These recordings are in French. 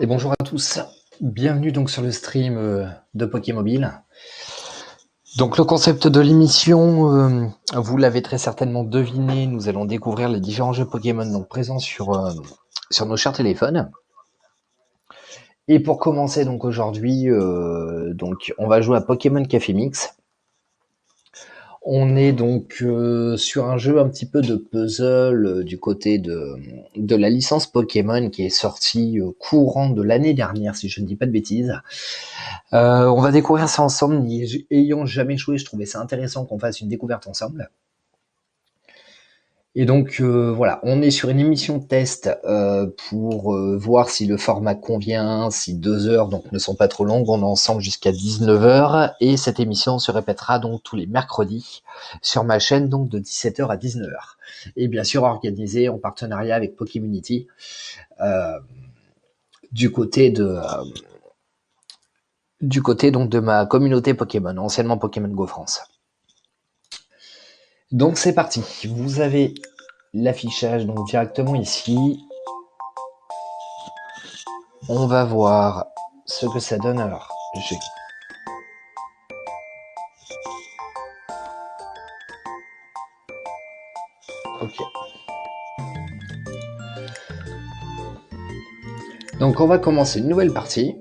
Et bonjour à tous, bienvenue donc sur le stream de Pokémobile. Donc le concept de l'émission, vous l'avez très certainement deviné, nous allons découvrir les différents jeux Pokémon donc présents sur nos chers téléphones. Et pour commencer donc aujourd'hui, donc on va jouer à Pokémon Café Mix. On est donc sur un jeu un petit peu de puzzle du côté de la licence Pokémon qui est sortie courant de l'année dernière, si je ne dis pas de bêtises. On va découvrir ça ensemble. N'y ayant jamais joué, je trouvais ça intéressant qu'on fasse une découverte ensemble. Et donc voilà, on est sur une émission de test pour voir si le format convient, si 2 heures donc ne sont pas trop longues. On est ensemble jusqu'à 19h et cette émission se répétera donc tous les mercredis sur ma chaîne donc de 17h à 19h. Et bien sûr organisée en partenariat avec Pokémunity du côté donc de ma communauté Pokémon, anciennement Pokémon Go France. Donc c'est parti, vous avez l'affichage donc directement ici. On va voir ce que ça donne. Alors, ok. Donc on va commencer une nouvelle partie.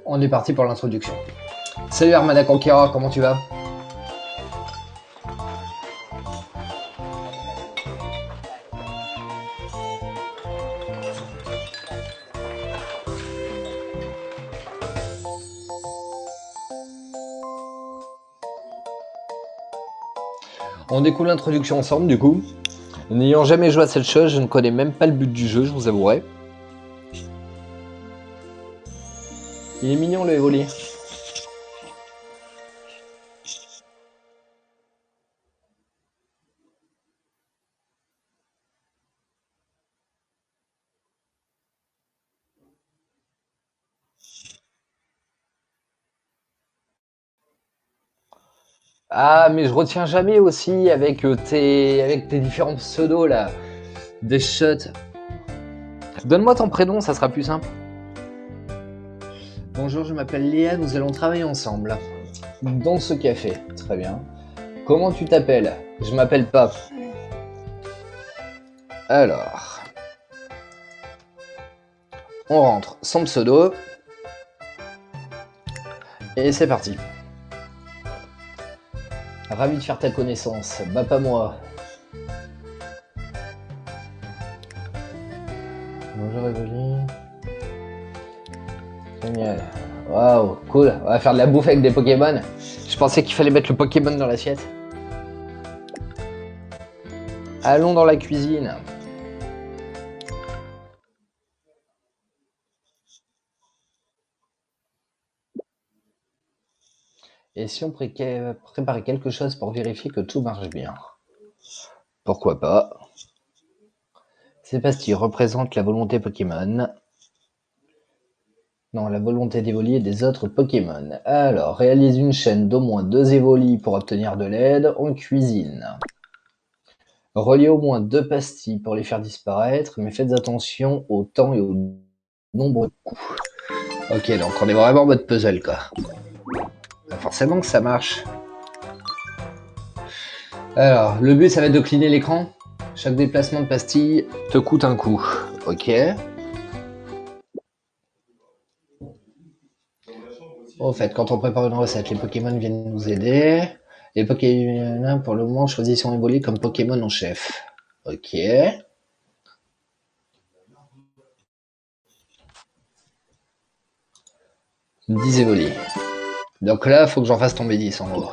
On est parti pour l'introduction. Salut Armada Conqueror, comment tu vas? On découle l'introduction ensemble du coup. N'ayant jamais joué à cette chose, je ne connais même pas le but du jeu, je vous avouerai. Il est mignon le Evoli. Ah, mais je retiens jamais aussi avec tes différents pseudos là. Des shots. Donne-moi ton prénom, ça sera plus simple. Bonjour, je m'appelle Léa, nous allons travailler ensemble. Dans ce café, très bien. Comment tu t'appelles? Je m'appelle pas. Alors, on rentre son pseudo. Et c'est parti. Ravi de faire ta connaissance. Bah pas moi. Bonjour Evoli. Génial. Waouh, cool. On va faire de la bouffe avec des Pokémon. Je pensais qu'il fallait mettre le Pokémon dans l'assiette. Allons dans la cuisine. Et si on préparait quelque chose pour vérifier que tout marche bien? Pourquoi pas? Ces pastilles représentent la volonté Pokémon. Non, la volonté d'Evoli et des autres Pokémon. Alors, réalise une chaîne d'au moins 2 Evoli pour obtenir de l'aide en cuisine. Reliez au moins 2 pastilles pour les faire disparaître, mais faites attention au temps et au nombre de coups. Ok, donc on est vraiment en mode puzzle, quoi. Forcément que ça marche. Alors, le but, ça va être de cleaner l'écran. Chaque déplacement de pastille te coûte un coup. Ok. Au fait, quand on prépare une recette, les Pokémon viennent nous aider. Les Pokémon, pour le moment, choisissons Evoli comme Pokémon en chef. Ok. 10 Evoli. Donc là, il faut que j'en fasse tomber 10 en gros.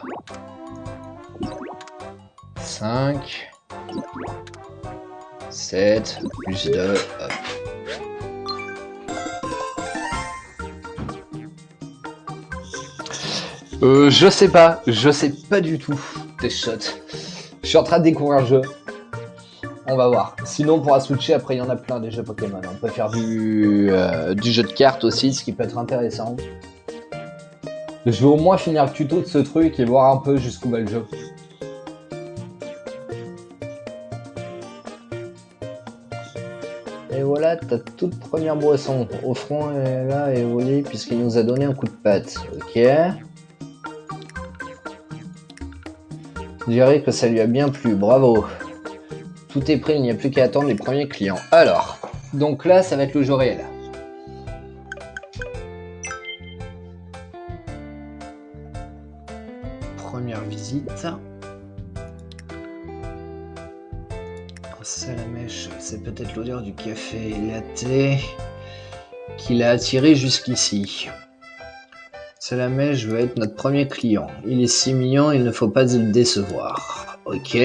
5. 7. Plus 2. Hop. Je sais pas du tout tes shots. Je suis en train de découvrir le jeu. On va voir. Sinon, on pourra switcher. Après, il y en a plein des jeux Pokémon. On peut faire du jeu de cartes aussi, ce qui peut être intéressant. Je vais au moins finir le tuto de ce truc et voir un peu jusqu'où va le jeu. Et voilà ta toute première boisson. Offrons-la et Oli puisqu'il nous a donné un coup de patte. Ok. Je dirais que ça lui a bien plu. Bravo. Tout est prêt, il n'y a plus qu'à attendre les premiers clients. Alors, donc là, ça va être le jeu réel. Première visite. Salamèche, c'est peut-être l'odeur du café latte qui l'a attiré jusqu'ici. Salamèche veut être notre premier client. Il est si mignon, il ne faut pas le décevoir. Ok.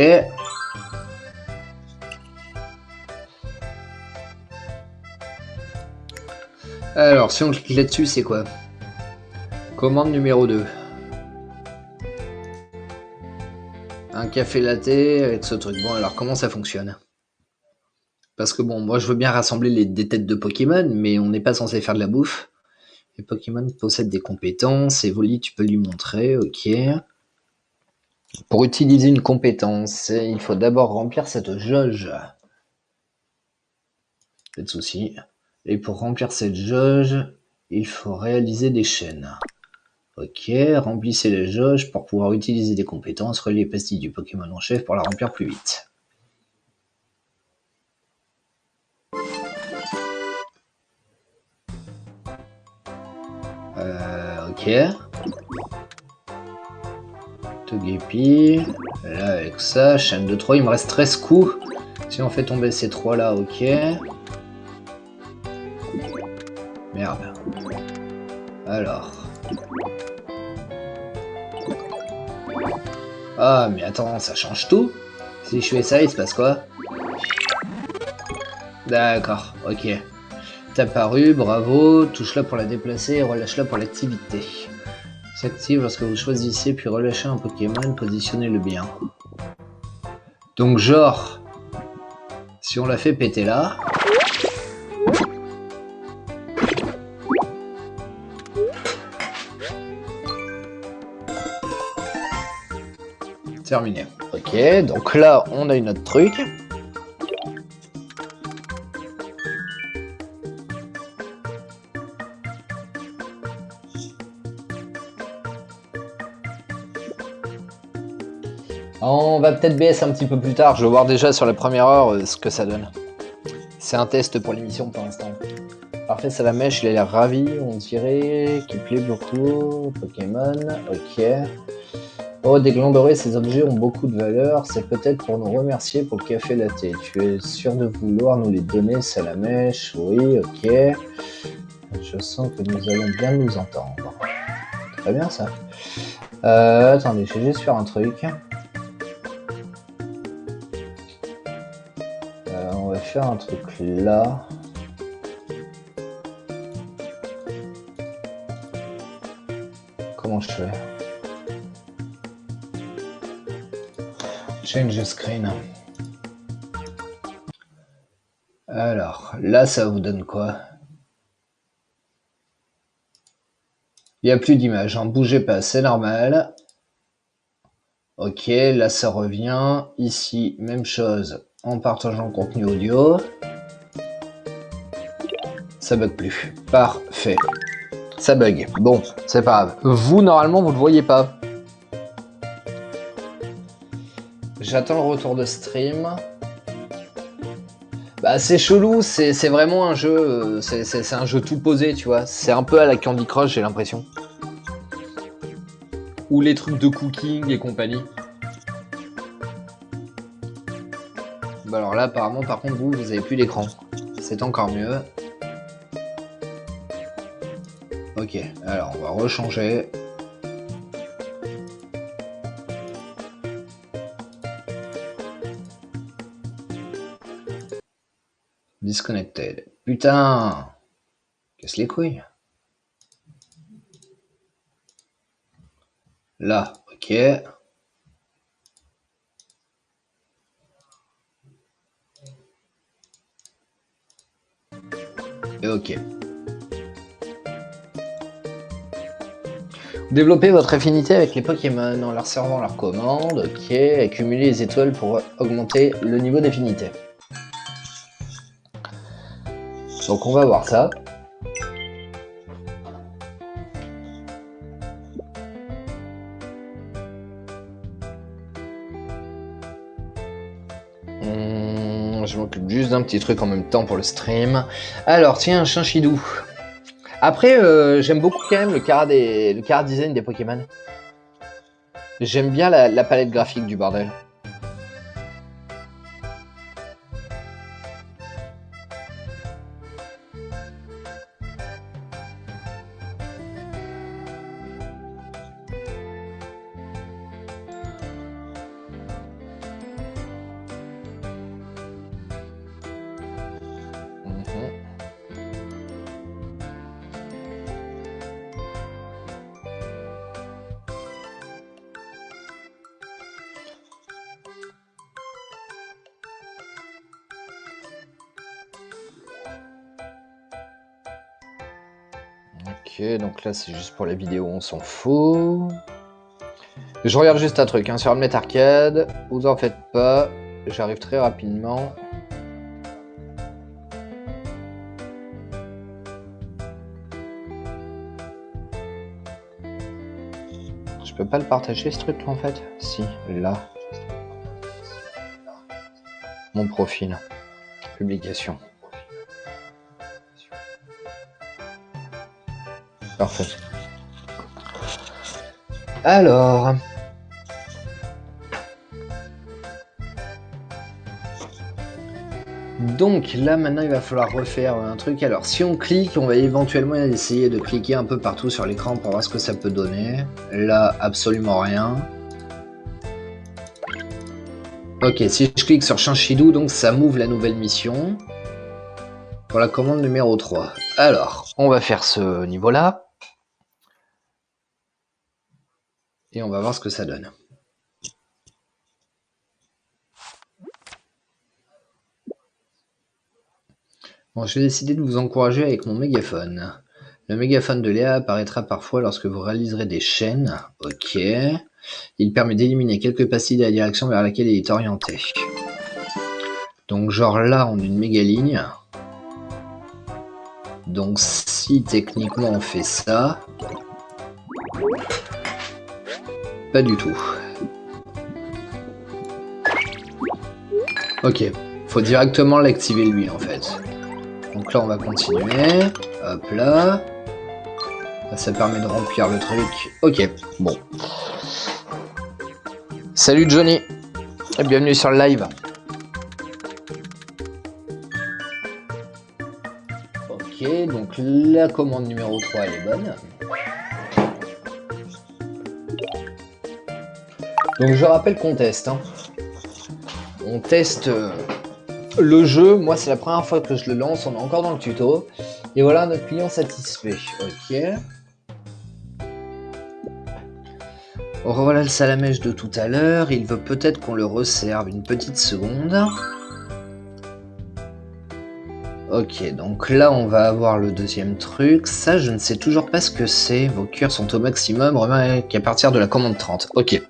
Alors, si on clique là-dessus, c'est quoi? Commande numéro 2. Un café latte avec ce truc. Bon, alors comment ça fonctionne? Parce que bon, moi je veux bien rassembler des têtes de Pokémon, mais on n'est pas censé faire de la bouffe. Les Pokémon possèdent des compétences, et Voli, tu peux lui montrer, ok. Pour utiliser une compétence, il faut d'abord remplir cette jauge. Pas de souci. Et pour remplir cette jauge, il faut réaliser des chaînes. Ok, remplissez la jauge pour pouvoir utiliser des compétences, relier pastille du Pokémon en chef pour la remplir plus vite. Ok. Togepi. Là, avec ça, chaîne de 3, il me reste 13 coups. Si on fait tomber ces 3 là, ok. Merde. Alors. Ah, mais attends, ça change tout? Si je fais ça, il se passe quoi? D'accord, ok. T'as paru, bravo. Touche-la pour la déplacer et relâche-la pour l'activité. S'active lorsque vous choisissez puis relâchez un Pokémon, positionnez-le bien. Donc genre, si on la fait péter là... Terminé. Ok, donc là, on a une autre truc. On va peut-être BS un petit peu plus tard. Je vais voir déjà sur la première heure ce que ça donne. C'est un test pour l'émission pour l'instant. Parfait, Salamèche, il a l'air ravi, on dirait, qu'il plaît beaucoup. Pokémon, ok. Oh, des glands dorés, ces objets ont beaucoup de valeur. C'est peut-être pour nous remercier pour le café latte. Tu es sûr de vouloir nous les donner, Salamèche? Oui, ok. Je sens que nous allons bien nous entendre. Très bien, ça. Attendez, je vais juste faire un truc. On va faire un truc là. Comment je fais? Change screen. Alors, là, ça vous donne quoi? Il n'y a plus d'image, hein. Bougez pas, c'est normal. Ok, là, ça revient. Ici, même chose, en partageant le contenu audio. Ça bug plus. Parfait. Ça bug. Bon, c'est pas grave. Vous, normalement, vous le voyez pas. J'attends le retour de stream. Bah, c'est chelou, c'est vraiment un jeu, c'est un jeu tout posé, tu vois. C'est un peu à la Candy Crush, j'ai l'impression. Ou les trucs de cooking et compagnie. Bah alors là, apparemment, par contre, vous avez plus d'écran. C'est encore mieux. Ok, alors on va rechanger. Disconnected. Putain! Casse les couilles. Là, ok. Et ok. Développez votre affinité avec les Pokémon en leur servant leurs commandes. Ok. Accumulez les étoiles pour augmenter le niveau d'affinité. Donc on va voir ça. Je m'occupe juste d'un petit truc en même temps pour le stream. Alors, tiens, un Chinchidou. Après, j'aime beaucoup quand même le cara design des Pokémon. J'aime bien la palette graphique du bordel. Ok, donc là c'est juste pour les vidéos, on s'en fout. Je regarde juste un truc, hein, sur Hamlet Arcade, vous en faites pas, j'arrive très rapidement. Je peux pas le partager ce truc là en fait? Si, là. Mon profil. Publication. Parfait. Alors... Donc là maintenant il va falloir refaire un truc. Alors si on clique, on va éventuellement essayer de cliquer un peu partout sur l'écran pour voir ce que ça peut donner. Là absolument rien. Ok, si je clique sur Chinchidou, donc ça m'ouvre la nouvelle mission. Pour la commande numéro 3. Alors, on va faire ce niveau-là. Et on va voir ce que ça donne. Bon, je vais décider de vous encourager avec mon mégaphone. Le mégaphone de Léa apparaîtra parfois lorsque vous réaliserez des chaînes. Ok. Il permet d'éliminer quelques pastilles de la direction vers laquelle il est orienté. Donc genre là, on a une méga ligne. Donc si techniquement on fait ça... Pas du tout. Ok. Faut directement l'activer lui en fait. Donc là on va continuer. Hop là. Ça permet de remplir le truc. Ok, bon. Salut Johnny. Et bienvenue sur le live. Ok, donc la commande numéro 3 elle est bonne. Donc je rappelle qu'on teste. Hein. On teste le jeu. Moi c'est la première fois que je le lance. On est encore dans le tuto. Et voilà notre client satisfait. Ok. Revoilà le salamèche de tout à l'heure. Il veut peut-être qu'on le resserve une petite seconde. Ok, donc là on va avoir le deuxième truc. Ça je ne sais toujours pas ce que c'est. Vos cœurs sont au maximum. Remarquez qu'à partir de la commande 30. Ok.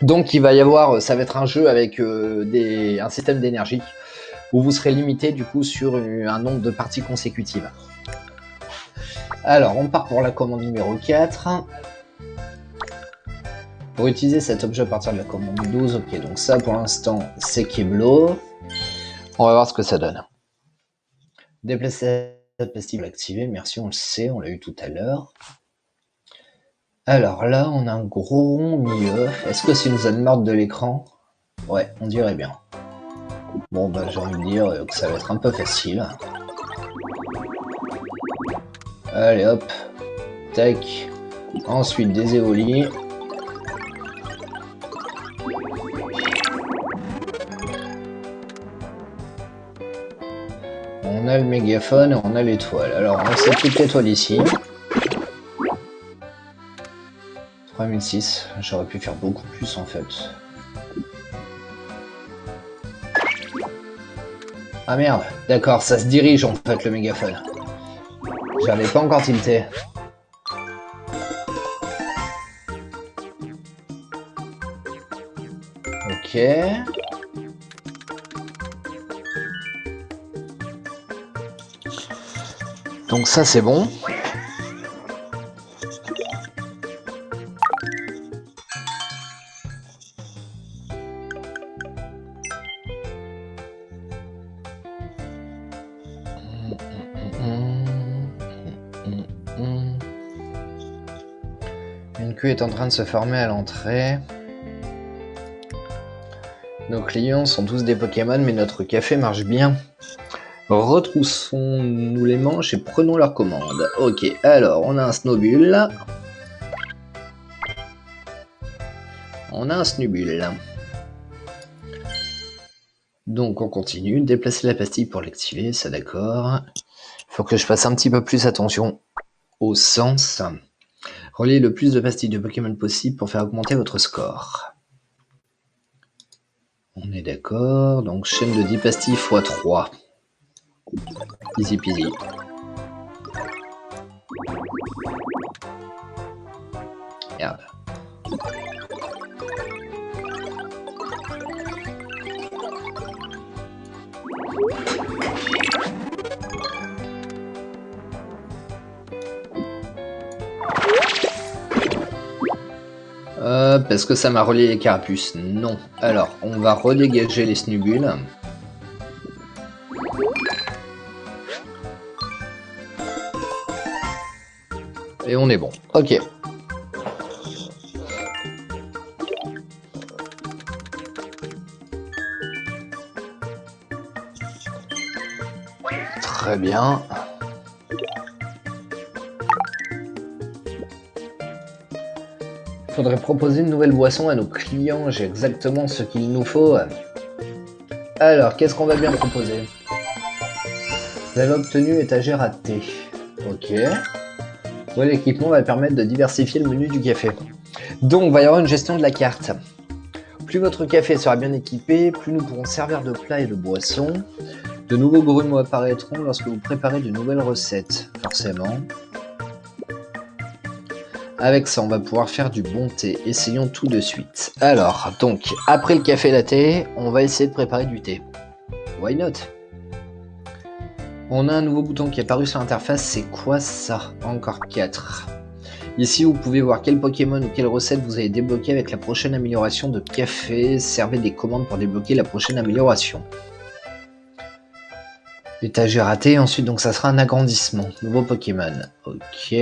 Donc il va y avoir, ça va être un jeu avec un système d'énergie où vous serez limité du coup sur un nombre de parties consécutives. Alors on part pour la commande numéro 4. Pour utiliser cet objet à partir de la commande 12, ok, donc ça pour l'instant c'est Keblo. On va voir ce que ça donne. Déplacer cette pastille activée, merci, on le sait, on l'a eu tout à l'heure. Alors là, on a un gros rond au milieu. Est-ce que c'est une zone morte de l'écran? Ouais, on dirait bien. Bon, bah j'ai envie de dire que ça va être un peu facile. Allez hop. Tac. Ensuite des éolies. On a le mégaphone et on a l'étoile. Alors on a cette petite étoile ici. 3006, j'aurais pu faire beaucoup plus en fait. Ah merde, d'accord, ça se dirige en fait le mégaphone. J'avais pas encore tilté. Ok. Donc ça c'est bon. Une queue est en train de se former à l'entrée. Nos clients sont tous des Pokémon, mais notre café marche bien. Retroussons-nous les manches et prenons leur commande. Ok, alors on a un Snowbull. On a un Snubbull. Donc on continue. Déplacer la pastille pour l'activer, ça d'accord. Faut que je fasse un petit peu plus attention au sens. Reliez le plus de pastilles de Pokémon possible pour faire augmenter votre score. On est d'accord. Donc chaîne de 10 pastilles x 3. Easy peasy. Merde. Est-ce que ça m'a relié les carapuces? Non. Alors, on va redégager les Snubbull. Et on est bon. Ok. Très bien. Faudrait proposer une nouvelle boisson à nos clients. J'ai exactement ce qu'il nous faut. Alors, qu'est-ce qu'on va bien proposer? Vous avez obtenu étagère à thé. Ok. Ouais, l'équipement va permettre de diversifier le menu du café. Donc, il va y avoir une gestion de la carte. Plus votre café sera bien équipé, plus nous pourrons servir de plats et de boissons. De nouveaux grumeaux apparaîtront lorsque vous préparez de nouvelles recettes, forcément. Avec ça, on va pouvoir faire du bon thé. Essayons tout de suite. Alors, donc, après le café latte, on va essayer de préparer du thé. Why not? On a un nouveau bouton qui est apparu sur l'interface. C'est quoi ça? Encore 4. Ici, vous pouvez voir quel Pokémon ou quelle recette vous avez débloqué avec la prochaine amélioration de café. Servez des commandes pour débloquer la prochaine amélioration. Étagère à thé. Ensuite, donc, ça sera un agrandissement. Nouveau Pokémon. Ok.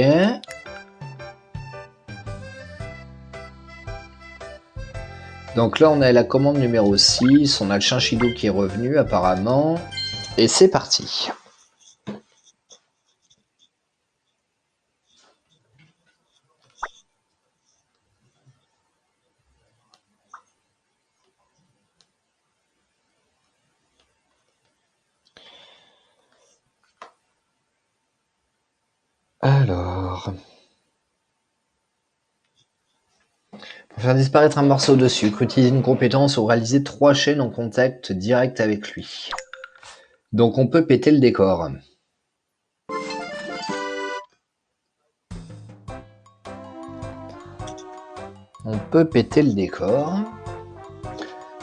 Donc là, on a la commande numéro 6, on a le Chinchillo qui est revenu apparemment, et c'est parti. Alors... Pour faire disparaître un morceau de sucre, utilisez une compétence ou réaliser 3 chaînes en contact direct avec lui. Donc on peut péter le décor. On peut péter le décor.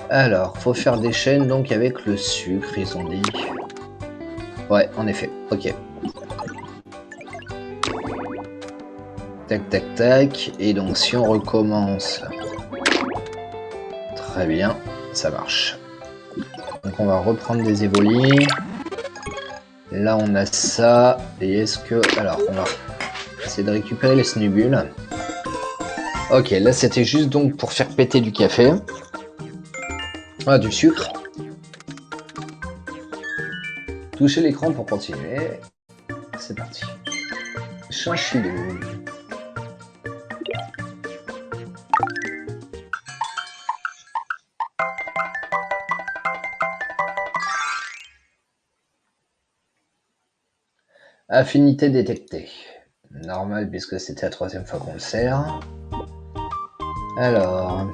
Alors, faut faire des chaînes donc avec le sucre, ils ont dit. Ouais, en effet, ok. Tac, tac, tac. Et donc si on recommence... Très bien, ça marche. Donc on va reprendre des évolis. Là on a ça. Et est-ce que... Alors on va essayer de récupérer les Snubbull. Ok, là c'était juste donc pour faire péter du café. Ah, du sucre. Touchez l'écran pour continuer. C'est parti. Chinchillo. Affinité détectée. Normal puisque c'était la 3e fois qu'on le sert. Alors...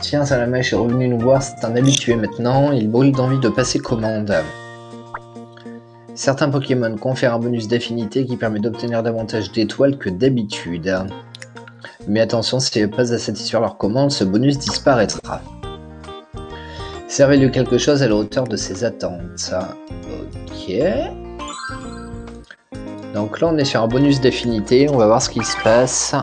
tiens, Salamèche est revenu nous voir, c'est un habitué maintenant. Il brûle d'envie de passer commande. Certains Pokémon confèrent un bonus d'affinité qui permet d'obtenir davantage d'étoiles que d'habitude. Mais attention, si vous n'avez pas à satisfaire leur commande, ce bonus disparaîtra. Servez-lui quelque chose à la hauteur de ses attentes. Ok. Donc là, on est sur un bonus d'affinité. On va voir ce qui se passe.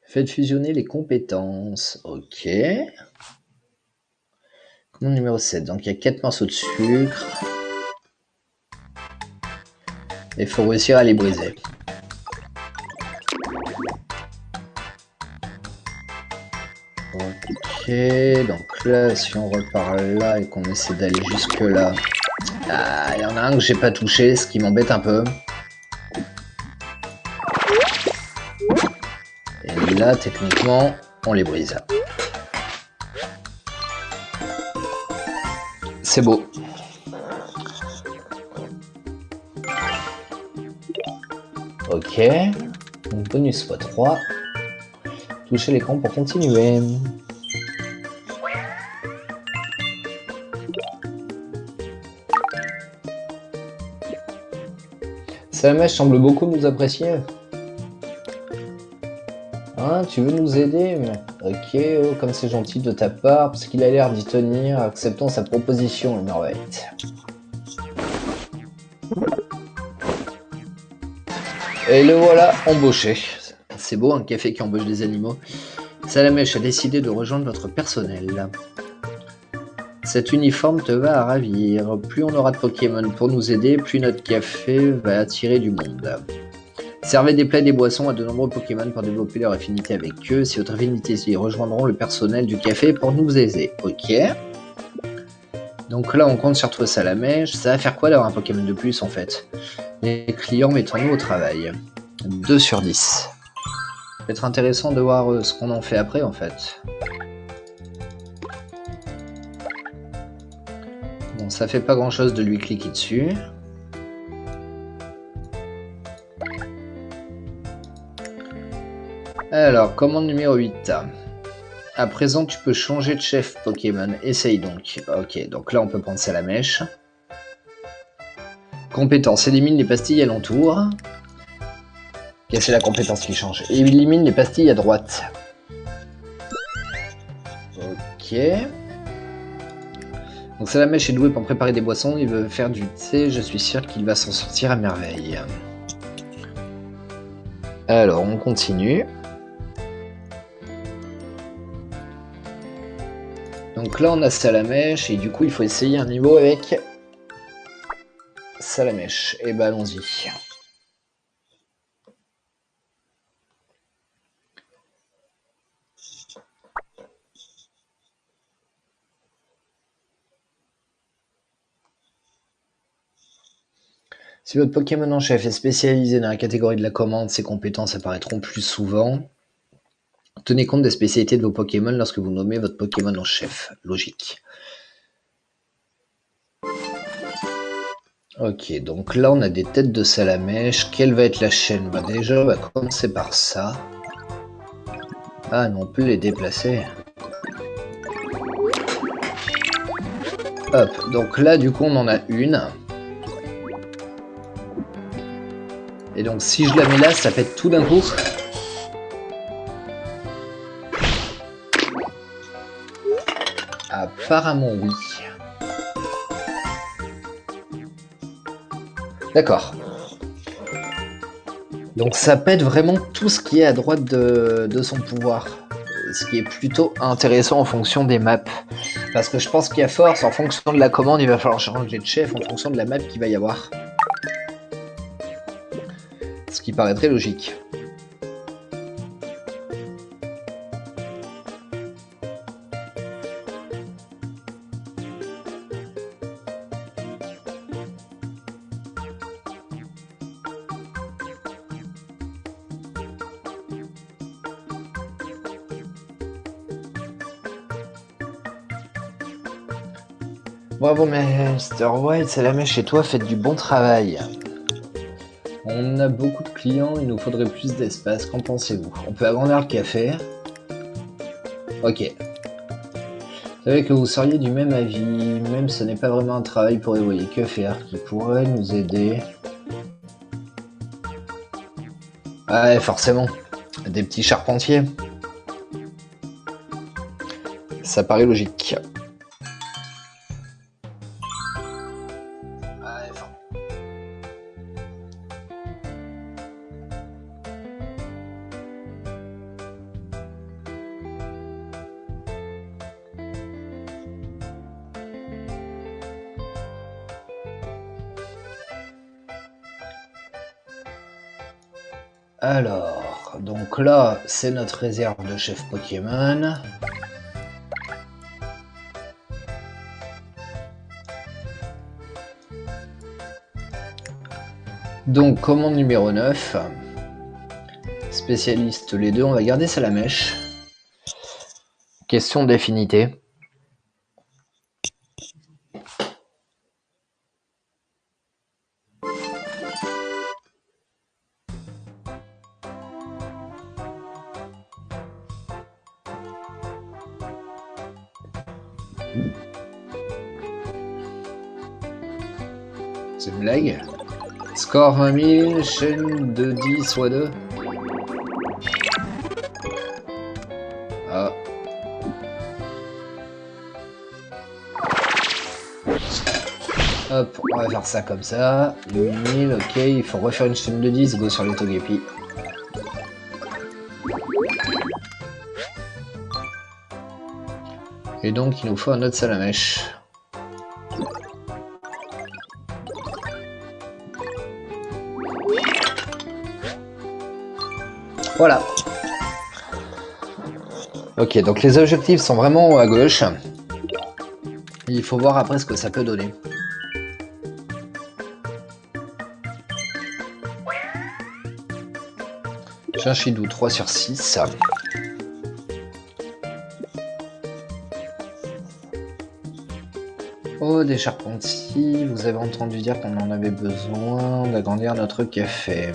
Faites fusionner les compétences. Ok. Commande numéro 7. Donc il y a 4 morceaux de sucre. Il faut réussir à les briser. Ok, donc là, si on repart là et qu'on essaie d'aller jusque là, il y en a un que j'ai pas touché, ce qui m'embête un peu. Et là, techniquement, on les brise. C'est beau. Ok, donc bonus x3. Toucher l'écran pour continuer. Salamèche semble beaucoup nous apprécier. Hein, tu veux nous aider? Ok, oh, comme c'est gentil de ta part, parce qu'il a l'air d'y tenir, acceptons sa proposition, Humorweight. Et le voilà embauché. C'est beau, un café qui embauche des animaux. Salamèche a décidé de rejoindre votre personnel. Cet uniforme te va à ravir. Plus on aura de Pokémon pour nous aider, plus notre café va attirer du monde. Servez des plats et des boissons à de nombreux Pokémon pour développer leur affinité avec eux. Si votre affinité ils rejoindront le personnel du café pour nous aider. Ok. Donc là, on compte sur toi, Salamèche. Ça va faire quoi d'avoir un Pokémon de plus, en fait? Les clients, mettons-nous au travail. 2 sur 10. Ça va être intéressant de voir ce qu'on en fait après, en fait. Bon, ça fait pas grand-chose de lui cliquer dessus. Alors, commande numéro 8. À présent, tu peux changer de chef Pokémon. Essaye donc. Ok, donc là, on peut prendre Salamèche. Compétence, élimine les pastilles alentour. Ok, c'est la compétence qui change. Et élimine les pastilles à droite. Ok. Donc Salamèche est doué pour préparer des boissons. Il veut faire du thé. Je suis sûr qu'il va s'en sortir à merveille. Alors, on continue. Donc là, on a Salamèche. Et du coup, il faut essayer un niveau avec Salamèche. Et bah, allons-y. Si votre Pokémon en chef est spécialisé dans la catégorie de la commande, ses compétences apparaîtront plus souvent. Tenez compte des spécialités de vos Pokémon lorsque vous nommez votre Pokémon en chef. Logique. Ok, donc là on a des têtes de Salamèche. Quelle va être la chaîne? Bah déjà on va commencer par ça. Ah non, on peut les déplacer. Hop, donc là du coup on en a une. Et donc si je la mets là, ça pète tout d'un coup. Apparemment oui. D'accord. Donc ça pète vraiment tout ce qui est à droite de son pouvoir. Ce qui est plutôt intéressant en fonction des maps. Parce que je pense qu'à force, en fonction de la commande, il va falloir changer de chef en fonction de la map qu'il va y avoir. Ce qui paraît très logique. Bravo Mr. White, Salamèche et toi faites du bon travail. On a beaucoup de clients, il nous faudrait plus d'espace, qu'en pensez-vous? On peut agrandir le café. Ok. Vous savez que vous seriez du même avis, même ce n'est pas vraiment un travail pour évoluer. Que faire qui pourrait nous aider? Ouais, forcément. Des petits charpentiers. Ça paraît logique. Ouais, alors, donc là, c'est notre réserve de chef Pokémon. Donc, commande numéro 9. Spécialiste les deux, on va garder Salamèche. Question d'affinité. C'est une blague. Score 20 000, chaîne de 10 soit 2. Ah. Hop, on va faire ça comme ça. 8000, ok, il faut refaire une chaîne de 10, go sur les Togepi. Et donc il nous faut un autre Salamèche. Voilà. Ok, donc les objectifs sont vraiment à gauche. Il faut voir après ce que ça peut donner. J'ai un Chidou 3 sur 6. Oh, des charpentiers, vous avez entendu dire qu'on en avait besoin d'agrandir notre café.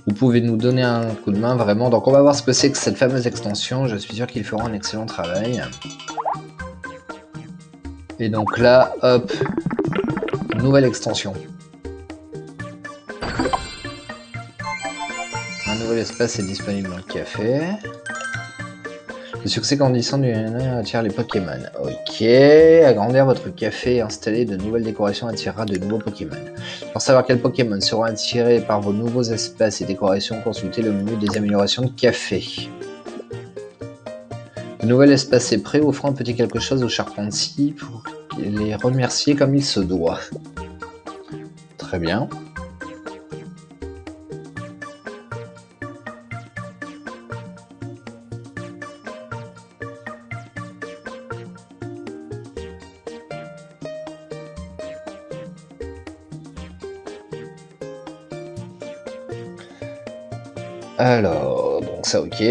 Vous pouvez nous donner un coup de main, vraiment. Donc on va voir ce que c'est que cette fameuse extension. Je suis sûr qu'ils feront un excellent travail. Et donc là, hop, nouvelle extension. Un nouvel espace est disponible dans le café. Le succès grandissant du attire les Pokémon. Ok, agrandir votre café et installer de nouvelles décorations attirera de nouveaux Pokémon. Pour savoir quels Pokémon seront attirés par vos nouveaux espaces et décorations, consultez le menu des améliorations de café. Le nouvel espace est prêt, offrant un petit quelque chose aux charpentiers pour les remercier comme il se doit. Très bien. Alors, donc ça ok.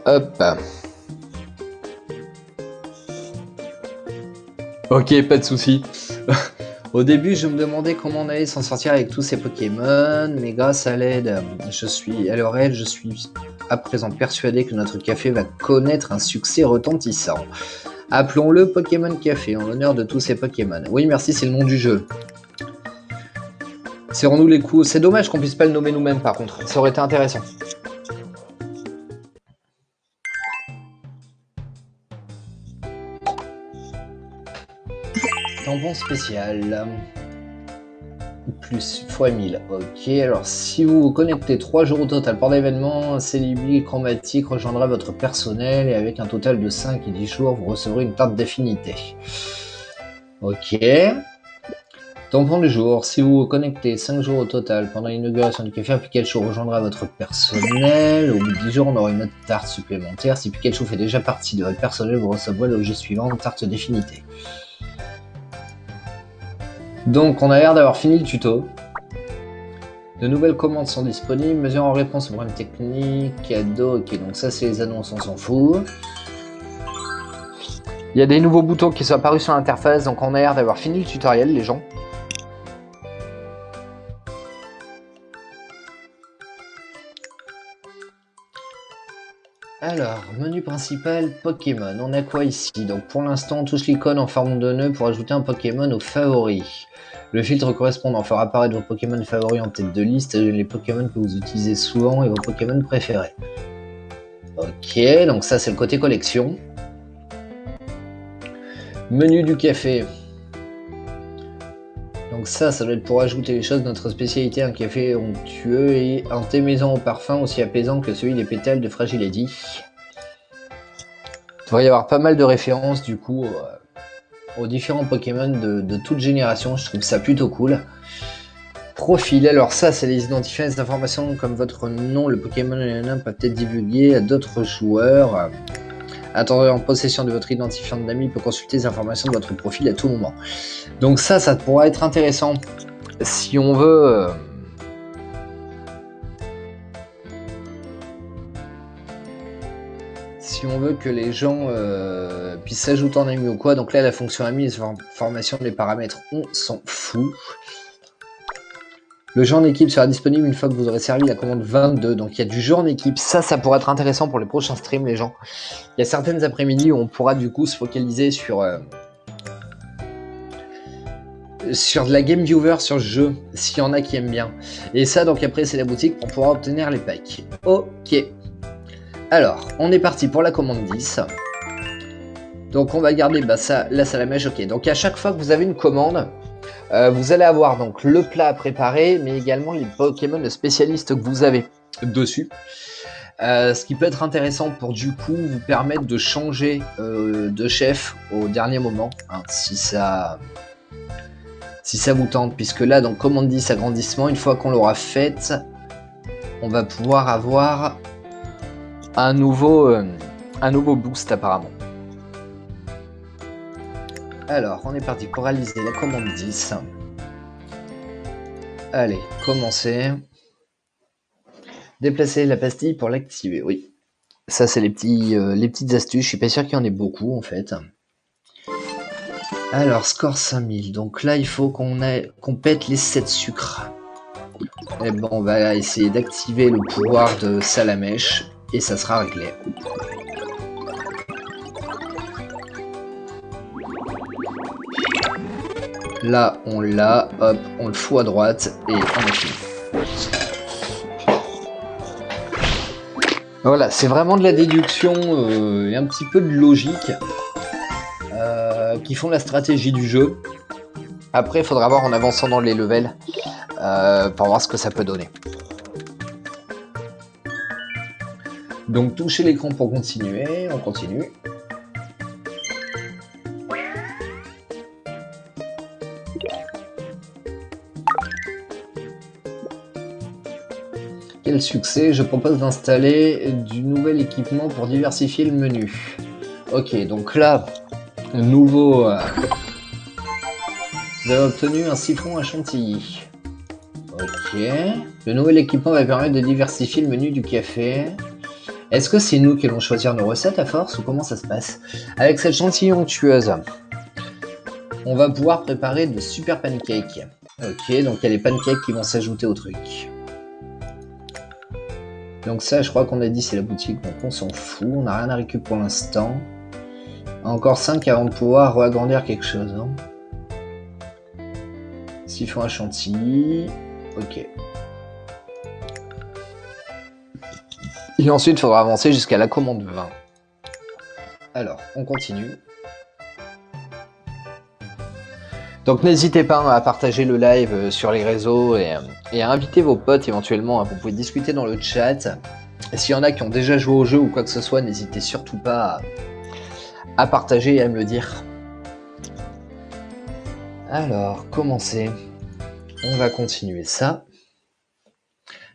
Hop. Ok, pas de souci. Au début, je me demandais comment on allait s'en sortir avec tous ces Pokémon, mais grâce à l'aide, je suis à présent persuadé que notre café va connaître un succès retentissant. Appelons-le Pokémon Café en l'honneur de tous ces Pokémon. Oui, merci, c'est le nom du jeu. Serrons-nous les coups. C'est dommage qu'on puisse pas le nommer nous-mêmes, par contre. Ça aurait été intéressant. Tampon spécial. Plus x 1000. Ok, alors si vous vous connectez 3 jours au total par d'événement, un célibi chromatique rejoindra votre personnel et avec un total de 5 et 10 jours, vous recevrez une carte d'affinité. Ok. Tampon du jour. Si vous vous connectez 5 jours au total pendant l'inauguration du café, un Pikachu rejoindra votre personnel. Au bout de 10 jours, on aura une autre tarte supplémentaire. Si Pikachu fait déjà partie de votre personnel, vous recevrez l'objet suivant, une tarte d'affinité. Donc, on a l'air d'avoir fini le tuto. De nouvelles commandes sont disponibles. Mesures en réponse aux problèmes techniques. Cadeau, ok, donc ça c'est les annonces, on s'en fout. Il y a des nouveaux boutons qui sont apparus sur l'interface, donc on a l'air d'avoir fini le tutoriel, les gens. Alors, menu principal, Pokémon. On a quoi ici? Donc pour l'instant, on touche l'icône en forme de nœud pour ajouter un Pokémon aux favoris. Le filtre correspondant fera apparaître vos Pokémon favoris en tête de liste, les Pokémon que vous utilisez souvent et vos Pokémon préférés. Ok, donc ça c'est le côté collection. Menu du café. Donc ça doit être pour ajouter les choses de notre spécialité, un café onctueux et un thé maison au parfum aussi apaisant que celui des pétales de Fragility. Il devrait y avoir pas mal de références du coup aux différents Pokémon de toute génération, je trouve ça plutôt cool. Profil, alors ça c'est les identifiants, les informations comme votre nom, le Pokémon peuvent être divulguées à d'autres joueurs. Attendez en possession de votre identifiant d'ami peut consulter les informations de votre profil à tout moment. Donc ça pourra être intéressant si on veut que les gens puissent s'ajouter en ami ou quoi. Donc là la fonction ami, les informations, les paramètres, on s'en fout. Le jeu en équipe sera disponible une fois que vous aurez servi la commande 22. Donc il y a du jeu en équipe. Ça pourrait être intéressant pour les prochains streams, les gens. Il y a certaines après-midi où on pourra du coup se focaliser sur de la game viewer sur le jeu, s'il y en a qui aiment bien. Et ça, donc après, c'est la boutique pour pouvoir obtenir les packs. Ok. Alors, on est parti pour la commande 10. Donc on va garder ça, la salamèche. Ok, donc à chaque fois que vous avez une commande, vous allez avoir donc le plat à préparer, mais également les Pokémon de spécialistes que vous avez dessus. Ce qui peut être intéressant pour du coup vous permettre de changer de chef au dernier moment, hein, si ça vous tente, puisque là donc commande 10 agrandissement, une fois qu'on l'aura faite, on va pouvoir avoir un nouveau boost apparemment. Alors, on est parti pour réaliser la commande 10. Allez, commencer. Déplacer la pastille pour l'activer, oui. Ça, c'est les petites astuces. Je suis pas sûr qu'il y en ait beaucoup, en fait. Alors, score 5000. Donc là, il faut qu'on pète les 7 sucres. Et bon, on va essayer d'activer le pouvoir de Salamèche. Et ça sera réglé. Là, on l'a, hop, on le fout à droite et on est fini. Voilà, c'est vraiment de la déduction et un petit peu de logique qui font la stratégie du jeu. Après, il faudra voir en avançant dans les levels pour voir ce que ça peut donner. Donc, toucher l'écran pour continuer, on continue. Quel succès, je propose d'installer du nouvel équipement pour diversifier le menu. Ok, donc là, nouveau... vous avez obtenu un siphon à chantilly. Ok. Le nouvel équipement va permettre de diversifier le menu du café. Est-ce que c'est nous qui allons choisir nos recettes à force ou comment ça se passe? Avec cette chantilly onctueuse, on va pouvoir préparer de super pancakes. Ok, donc il y a les pancakes qui vont s'ajouter au truc. Donc ça, je crois qu'on a dit c'est la boutique, donc on s'en fout, on n'a rien à récupérer pour l'instant. Encore 5 avant de pouvoir re-agrandir quelque chose. Hein. Siphon à chantilly, ok. Et ensuite, il faudra avancer jusqu'à la commande 20. Alors, on continue. Donc n'hésitez pas à partager le live sur les réseaux et à inviter vos potes éventuellement. Vous pouvez discuter dans le chat. S'il y en a qui ont déjà joué au jeu ou quoi que ce soit, n'hésitez surtout pas à partager et à me le dire. Alors, commencer. On va continuer ça.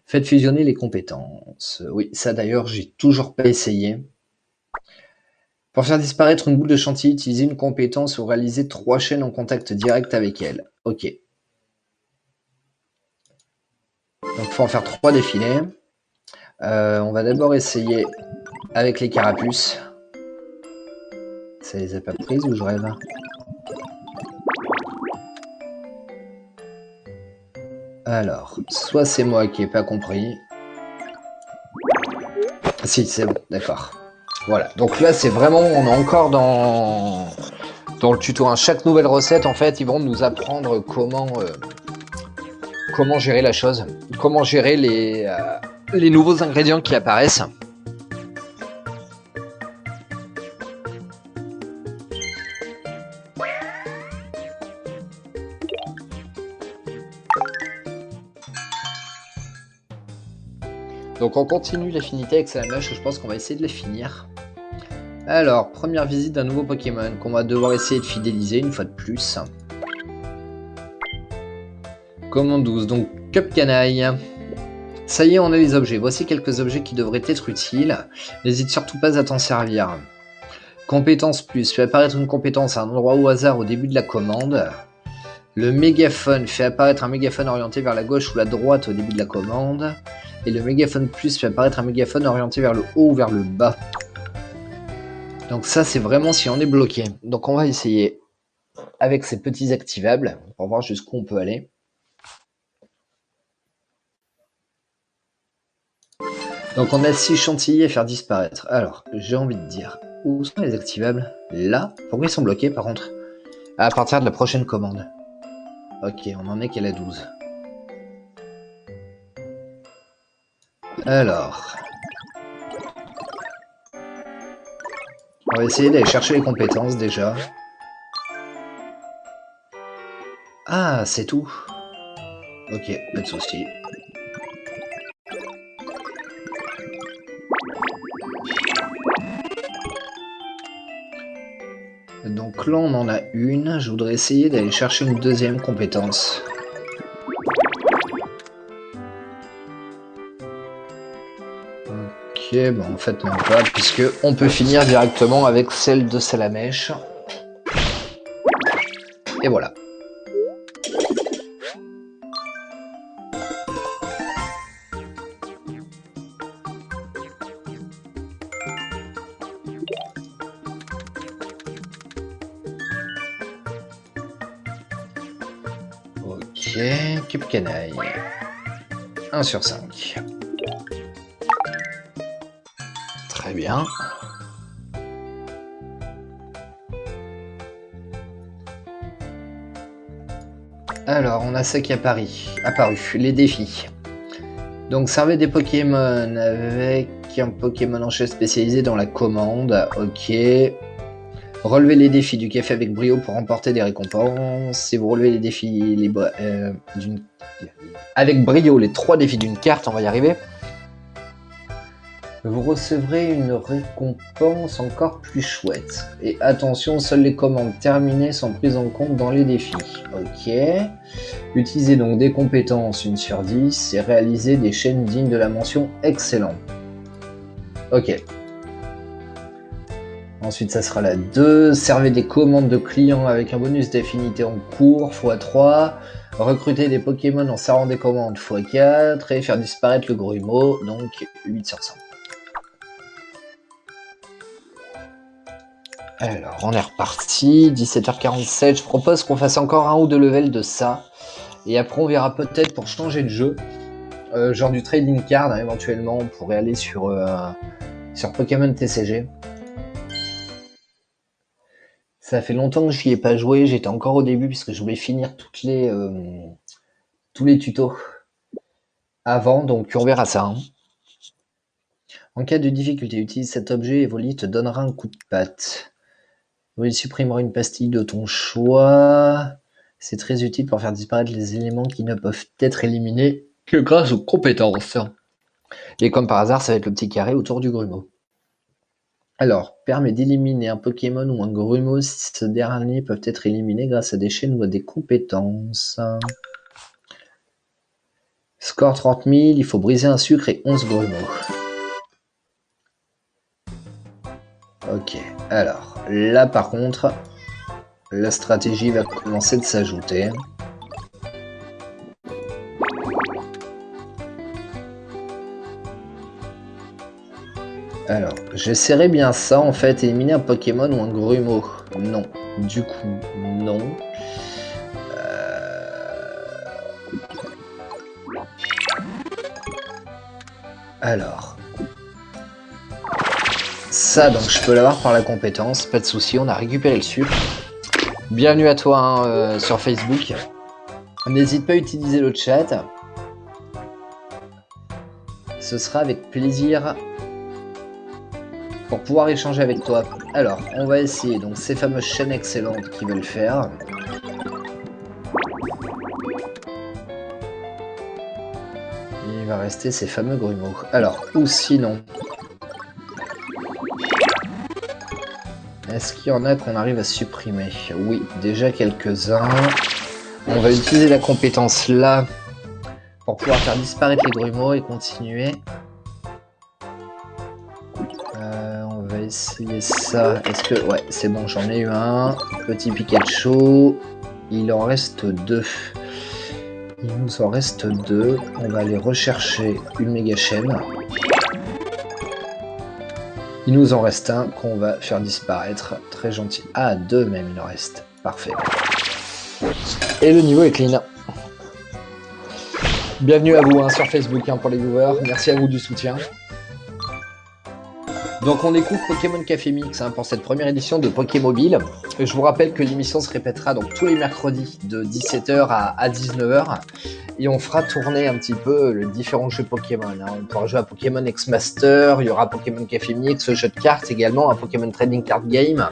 Faites fusionner les compétences. Oui, ça d'ailleurs, j'ai toujours pas essayé. Pour faire disparaître une boule de chantilly, utilisez une compétence ou réalisez 3 chaînes en contact direct avec elle. Ok. Donc il faut en faire 3 défilés. On va d'abord essayer avec les carapuces. Ça les a pas prises ou je rêve? Alors, soit c'est moi qui ai pas compris. Si, c'est bon, d'accord. Voilà, donc là c'est vraiment, on est encore dans le tuto. Hein. Chaque nouvelle recette, en fait, ils vont nous apprendre comment gérer la chose, comment gérer les nouveaux ingrédients qui apparaissent. Donc on continue l'affinité avec Salamèche, je pense qu'on va essayer de les finir. Alors, première visite d'un nouveau Pokémon qu'on va devoir essayer de fidéliser une fois de plus. Commande 12, donc Cup Canaille. Ça y est, on a les objets. Voici quelques objets qui devraient être utiles. N'hésite surtout pas à t'en servir. Compétence plus, fait apparaître une compétence à un endroit au hasard au début de la commande. Le mégaphone fait apparaître un mégaphone orienté vers la gauche ou la droite au début de la commande. Et le mégaphone plus fait apparaître un mégaphone orienté vers le haut ou vers le bas. Donc ça, c'est vraiment si on est bloqué. Donc on va essayer avec ces petits activables pour voir jusqu'où on peut aller. Donc on a 6 chantilly à faire disparaître. Alors, j'ai envie de dire, où sont les activables? Là? Pourquoi ils sont bloqués par contre? À partir de la prochaine commande. Ok, on en est qu'à la 12. Alors... on va essayer d'aller chercher les compétences déjà. Ah, c'est tout. Ok, pas de soucis. Donc là, on en a une. Je voudrais essayer d'aller chercher une deuxième compétence. Ok, bon, en fait, même pas, puisque on peut finir directement avec celle de Salamèche. Et voilà. Ok, Cup Canaille. 1 sur 5. Très bien. Alors, on a ça qui est apparu. Les défis. Donc, servez des Pokémon avec un Pokémon en chaise spécialisé dans la commande. Ok. Relevez les défis du café avec brio pour remporter des récompenses. Si vous relevez les défis avec brio, les 3 défis d'une carte, on va y arriver. Vous recevrez une récompense encore plus chouette. Et attention, seules les commandes terminées sont prises en compte dans les défis. Ok. Utilisez donc des compétences 1 sur 10 et réalisez des chaînes dignes de la mention excellent. Ok. Ensuite, ça sera la 2. Servez des commandes de clients avec un bonus d'affinité en cours x3. Recruter des Pokémon en servant des commandes x4. Et faire disparaître le grumeau, donc 8 sur 100. Alors, on est reparti. 17h47. Je propose qu'on fasse encore 1 ou 2 levels de ça. Et après, on verra peut-être pour changer de jeu. Genre du trading card, hein, éventuellement. On pourrait aller sur Pokémon TCG. Ça fait longtemps que j'y ai pas joué, j'étais encore au début puisque je voulais finir tous les tutos avant, donc on verra ça. Hein. En cas de difficulté, utilise cet objet et Evoli te donnera un coup de patte. Evoli supprimera une pastille de ton choix. C'est très utile pour faire disparaître les éléments qui ne peuvent être éliminés que grâce aux compétences. Et comme par hasard, ça va être le petit carré autour du grumeau. Alors, permet d'éliminer un Pokémon ou un grumeau si ce dernier peuvent être éliminés grâce à des chaînes ou à des compétences. Score 30 000, il faut briser un sucre et 11 grumeaux. Ok, alors, là par contre, la stratégie va commencer de s'ajouter. Alors, j'essaierai bien ça en fait, éliminer un Pokémon ou un Grumeau. Non. Du coup, non. Alors. Ça, donc je peux l'avoir par la compétence, pas de souci, on a récupéré le sucre. Bienvenue à toi hein, sur Facebook. N'hésite pas à utiliser le chat. Ce sera avec plaisir pour pouvoir échanger avec toi. Alors, on va essayer donc ces fameuses chaînes excellentes qui veulent faire. Il va rester ces fameux grumeaux. Alors, ou sinon... Est-ce qu'il y en a qu'on arrive à supprimer? Oui, déjà quelques-uns. On va utiliser la compétence là pour pouvoir faire disparaître les grumeaux et continuer. On va essayer ça. Est-ce que... Ouais, c'est bon, j'en ai eu un. Petit Pikachu. Il en reste 2. Il nous en reste 2. On va aller rechercher une méga chaîne. Il nous en reste un qu'on va faire disparaître. Très gentil. Ah, 2 même il en reste. Parfait. Et le niveau est clean. Bienvenue à vous hein, sur Facebook hein, pour les viewers. Merci à vous du soutien. Donc on découvre Pokémon Café Mix hein, pour cette première édition de Pokémobile. Je vous rappelle que l'émission se répétera donc tous les mercredis de 17h à 19h. Et on fera tourner un petit peu les différents jeux Pokémon. Hein. On pourra jouer à Pokémon X-Master, il y aura Pokémon Café Mix, jeu de cartes également, un Pokémon Trading Card Game.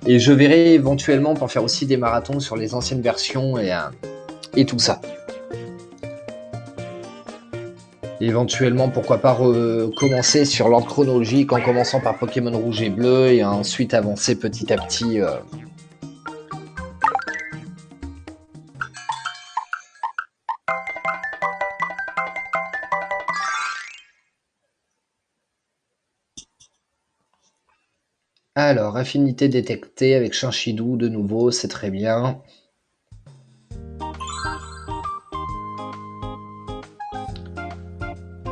Et je verrai éventuellement pour faire aussi des marathons sur les anciennes versions et tout ça. Éventuellement, pourquoi pas recommencer sur l'ordre chronologique en commençant par Pokémon Rouge et Bleu et ensuite avancer petit à petit. Alors, affinité détectée avec Chinchidou de nouveau, c'est très bien.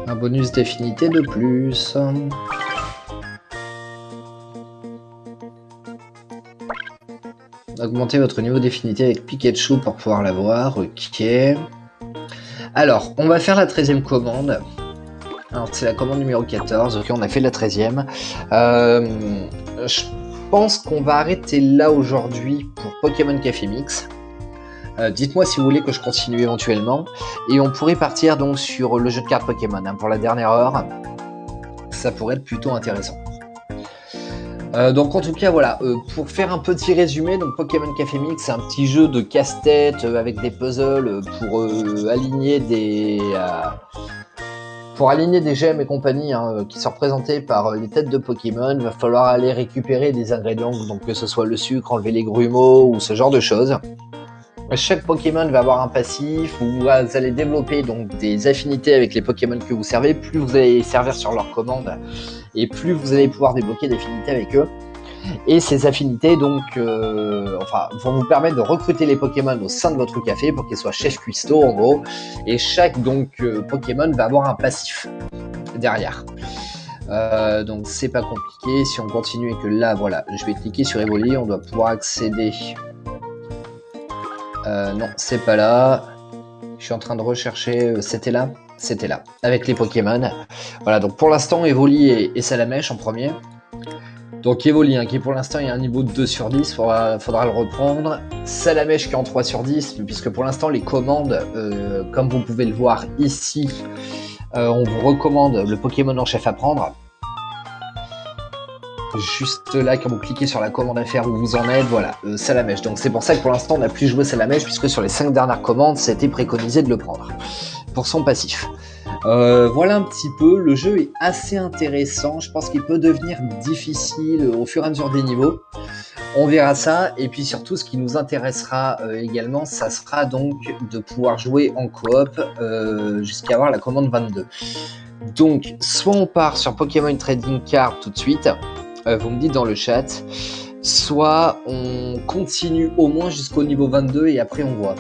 Un bonus d'affinité de plus. Augmentez votre niveau d'affinité avec Pikachu pour pouvoir l'avoir. Ok. Alors, on va faire la 13e commande. Alors, c'est la commande numéro 14. Ok, on a fait la 13e. Je pense qu'on va arrêter là aujourd'hui pour Pokémon Café Mix. Dites-moi si vous voulez que je continue éventuellement. Et on pourrait partir donc sur le jeu de cartes Pokémon hein, pour la dernière heure. Ça pourrait être plutôt intéressant. Donc en tout cas voilà, pour faire un petit résumé, donc Pokémon Café Mix c'est un petit jeu de casse-tête avec des puzzles pour aligner des gemmes et compagnie hein, qui sont représentées par les têtes de Pokémon. Il va falloir aller récupérer des ingrédients, donc que ce soit le sucre, enlever les grumeaux ou ce genre de choses. Chaque Pokémon va avoir un passif où vous allez développer donc des affinités avec les Pokémon que vous servez. Plus vous allez servir sur leur commande et plus vous allez pouvoir débloquer d'affinités avec eux. Et ces affinités donc vont vous permettre de recruter les Pokémon au sein de votre café pour qu'ils soient chefs cuistots en gros. Et chaque Pokémon va avoir un passif derrière. Donc c'est pas compliqué. Si on continue et que là voilà, je vais cliquer sur Evoli, on doit pouvoir accéder. Non, c'est pas là. Je suis en train de rechercher. C'était là. C'était là. Avec les Pokémon. Voilà, donc pour l'instant, Evoli et Salamèche en premier. Donc Evoli, hein, qui pour l'instant est un niveau de 2 sur 10. Faudra le reprendre. Salamèche qui est en 3 sur 10. Puisque pour l'instant, les commandes, comme vous pouvez le voir ici, on vous recommande le Pokémon en chef à prendre. Juste là, quand vous cliquez sur la commande à faire où vous en êtes, voilà, Salamèche. Donc c'est pour ça que pour l'instant on n'a plus joué Salamèche, puisque sur les 5 dernières commandes, c'était préconisé de le prendre pour son passif. Voilà un petit peu, le jeu est assez intéressant, je pense qu'il peut devenir difficile au fur et à mesure des niveaux. On verra ça, et puis surtout ce qui nous intéressera également, ça sera donc de pouvoir jouer en coop jusqu'à avoir la commande 22. Donc soit on part sur Pokémon Trading Card tout de suite, vous me dites dans le chat, soit on continue au moins jusqu'au niveau 22 et après on voit.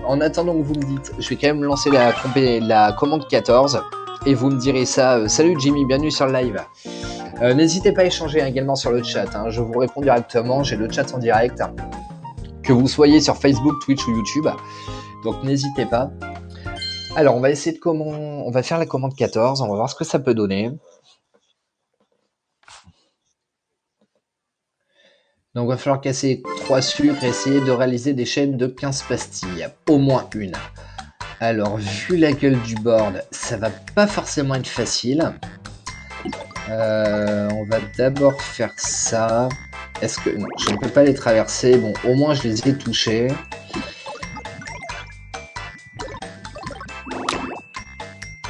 En attendant que vous me dites, je vais quand même lancer la commande 14. et vous me direz ça. Salut Jimmy, bienvenue sur le live. N'hésitez pas à échanger également sur le chat, hein. Je vous réponds directement, j'ai le chat en direct, que vous soyez sur Facebook, Twitch ou YouTube, donc n'hésitez pas. Alors on va essayer on va faire la commande 14, on va voir ce que ça peut donner. Donc il va falloir casser 3 sucres et essayer de réaliser des chaînes de 15 pastilles, au moins une. Alors vu la gueule du board, ça va pas forcément être facile. On va d'abord faire ça. Est-ce que... Non, je ne peux pas les traverser. Bon, au moins je les ai touchés.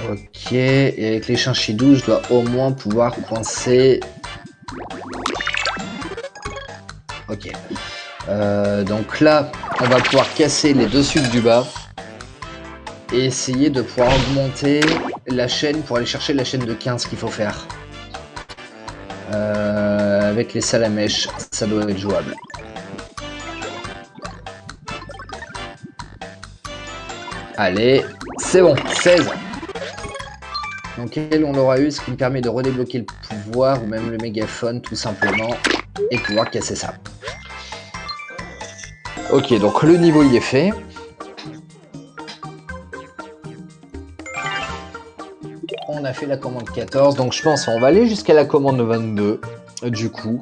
Ok, et avec les chinchidous, je dois au moins pouvoir coincer... Ok. Donc là, on va pouvoir casser les deux sucres du bas. Et essayer de pouvoir augmenter la chaîne pour aller chercher la chaîne de 15 qu'il faut faire. Avec les salamèches, ça doit être jouable. Allez, c'est bon, 16. Donc elle, on l'aura eu, ce qui me permet de redébloquer le pouvoir ou même le mégaphone tout simplement et pouvoir casser ça. Ok, donc le niveau il est fait. On a fait la commande 14, donc je pense qu'on va aller jusqu'à la commande 22 du coup.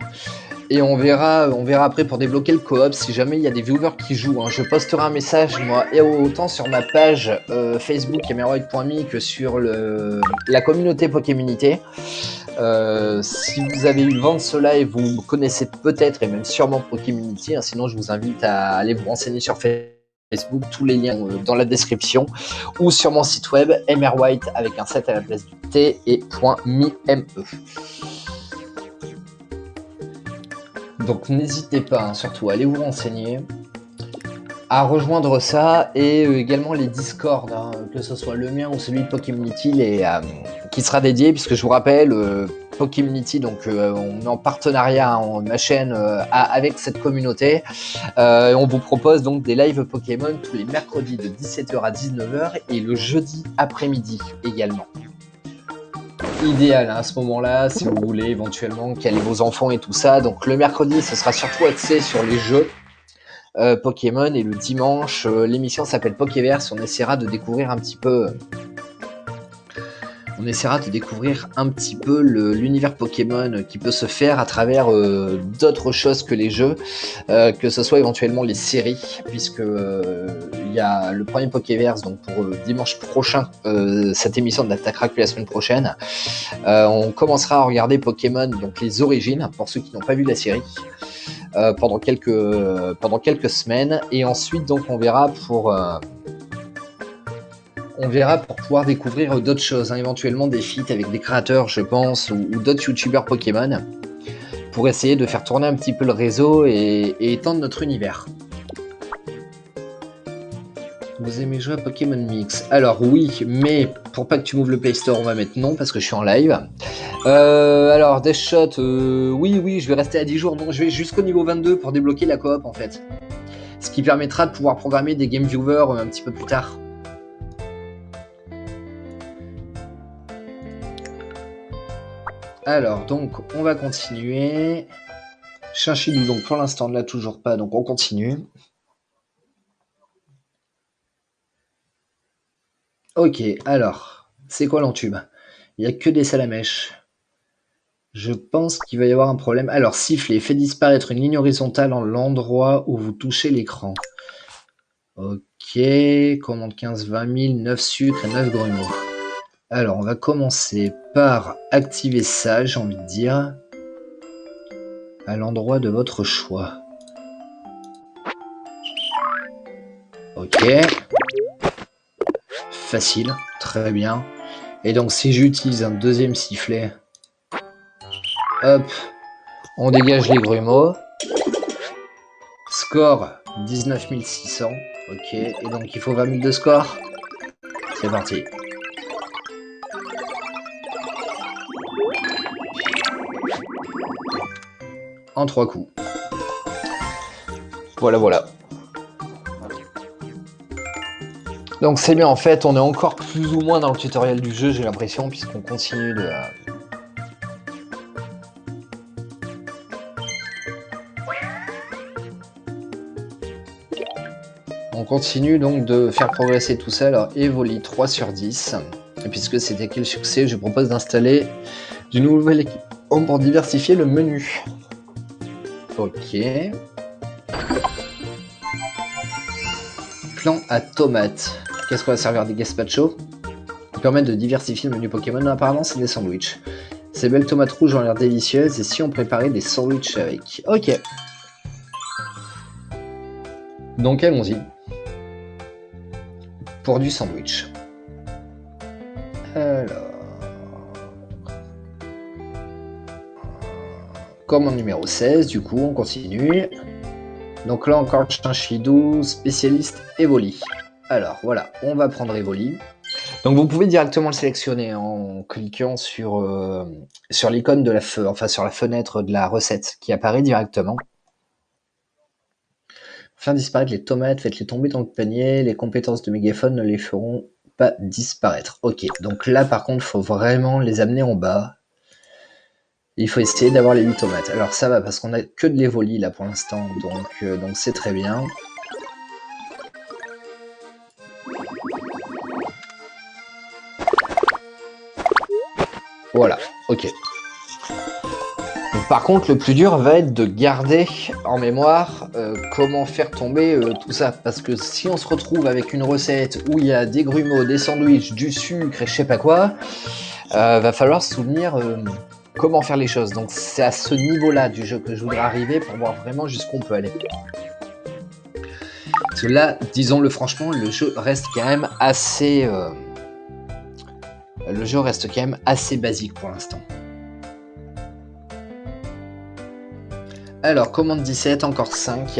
Et on verra après pour débloquer le coop si jamais il y a des viewers qui jouent, hein. Je posterai un message moi et autant sur ma page Facebook emerald.me que sur la communauté Pokémonité. Si vous avez eu vent de cela et vous connaissez peut-être et même sûrement Pokémonity, hein, sinon je vous invite à aller vous renseigner sur Facebook, tous les liens dans la description ou sur mon site web emerwhite avec un 7 à la place du T et .me. Donc n'hésitez pas, hein, surtout à aller vous renseigner, à rejoindre ça et également les Discord, hein, que ce soit le mien ou celui de Pokémonity qui sera dédié, puisque je vous rappelle, Pokémonity, donc on est en partenariat, hein, ma chaîne avec cette communauté. On vous propose donc des lives Pokémon tous les mercredis de 17h à 19h et le jeudi après-midi également. Idéal, hein, à ce moment-là, si vous voulez éventuellement caler vos enfants et tout ça. Donc le mercredi, ce sera surtout axé sur les jeux Pokémon, et le dimanche, l'émission s'appelle Pokéverse. On essaiera de découvrir un petit peu l'univers Pokémon qui peut se faire à travers d'autres choses que les jeux, que ce soit éventuellement les séries, puisque il y a le premier Pokéverse, donc pour dimanche prochain, cette émission n'attaquera que la semaine prochaine. On commencera à regarder Pokémon, donc les origines, pour ceux qui n'ont pas vu la série, pendant quelques semaines, et ensuite donc on verra pour pouvoir découvrir d'autres choses, hein, éventuellement des feats avec des créateurs, je pense, ou d'autres youtubeurs Pokémon, pour essayer de faire tourner un petit peu le réseau et étendre notre univers. Vous aimez jouer à Pokémon Mix? Alors oui, mais pour pas que tu m'ouvres le Play Store, on va mettre non, parce que je suis en live. Alors, Death Shot, oui, je vais rester à 10 jours, donc je vais jusqu'au niveau 22 pour débloquer la coop en fait. Ce qui permettra de pouvoir programmer des game viewers un petit peu plus tard. Alors, donc, on va continuer. Chinchidou, donc pour l'instant, là, toujours pas, donc on continue. Ok, alors, c'est quoi l'entube? Il n'y a que des salamèches. Je pense qu'il va y avoir un problème. Alors, siffler, fait disparaître une ligne horizontale en l'endroit où vous touchez l'écran. Ok, commande 15, 20 000, 9 sucres et 9 grumeaux. Alors, on va commencer par activer ça, j'ai envie de dire, à l'endroit de votre choix. Ok. Facile, très bien. Et donc, si j'utilise un deuxième sifflet, hop, on dégage les grumeaux. Score 19 600. Ok, et donc il faut 20 000 de score. C'est parti. En 3 coups. Voilà. Donc c'est bien, en fait, on est encore plus ou moins dans le tutoriel du jeu, j'ai l'impression, puisqu'on continue de... On continue donc de faire progresser tout ça. Alors, Evoli 3 sur 10. Et puisque c'était quel succès, je propose d'installer du nouvel équipement pour diversifier le menu. Ok. Plan à tomates. Qu'est-ce qu'on va servir des gazpacho? Qui permettent de diversifier le menu Pokémon. Apparemment, c'est des sandwichs. Ces belles tomates rouges ont l'air délicieuses. Et si on préparait des sandwichs avec? Ok. Donc, allons-y. Pour du sandwich. Alors... Commande numéro 16, du coup, on continue. Donc là encore, Chinchidou, spécialiste Evoli. Alors voilà, on va prendre Evoli. Donc vous pouvez directement le sélectionner en cliquant sur l'icône de sur la fenêtre de la recette qui apparaît directement. Faire disparaître les tomates, faites-les tomber dans le panier. Les compétences de mégaphone ne les feront pas disparaître. Ok, donc là par contre, il faut vraiment les amener en bas. Il faut essayer d'avoir les 8 tomates. Alors ça va parce qu'on a que de l'Evoli là pour l'instant, donc c'est très bien. Voilà, ok. Donc, par contre, le plus dur va être de garder en mémoire comment faire tomber tout ça. Parce que si on se retrouve avec une recette où il y a des grumeaux, des sandwichs, du sucre et je sais pas quoi, va falloir se souvenir comment faire les choses. Donc c'est à ce niveau-là du jeu que je voudrais arriver pour voir vraiment jusqu'où on peut aller. Parce que là, disons-le franchement, le jeu reste quand même assez... le jeu reste quand même assez basique pour l'instant. Alors, commande 17, encore 5.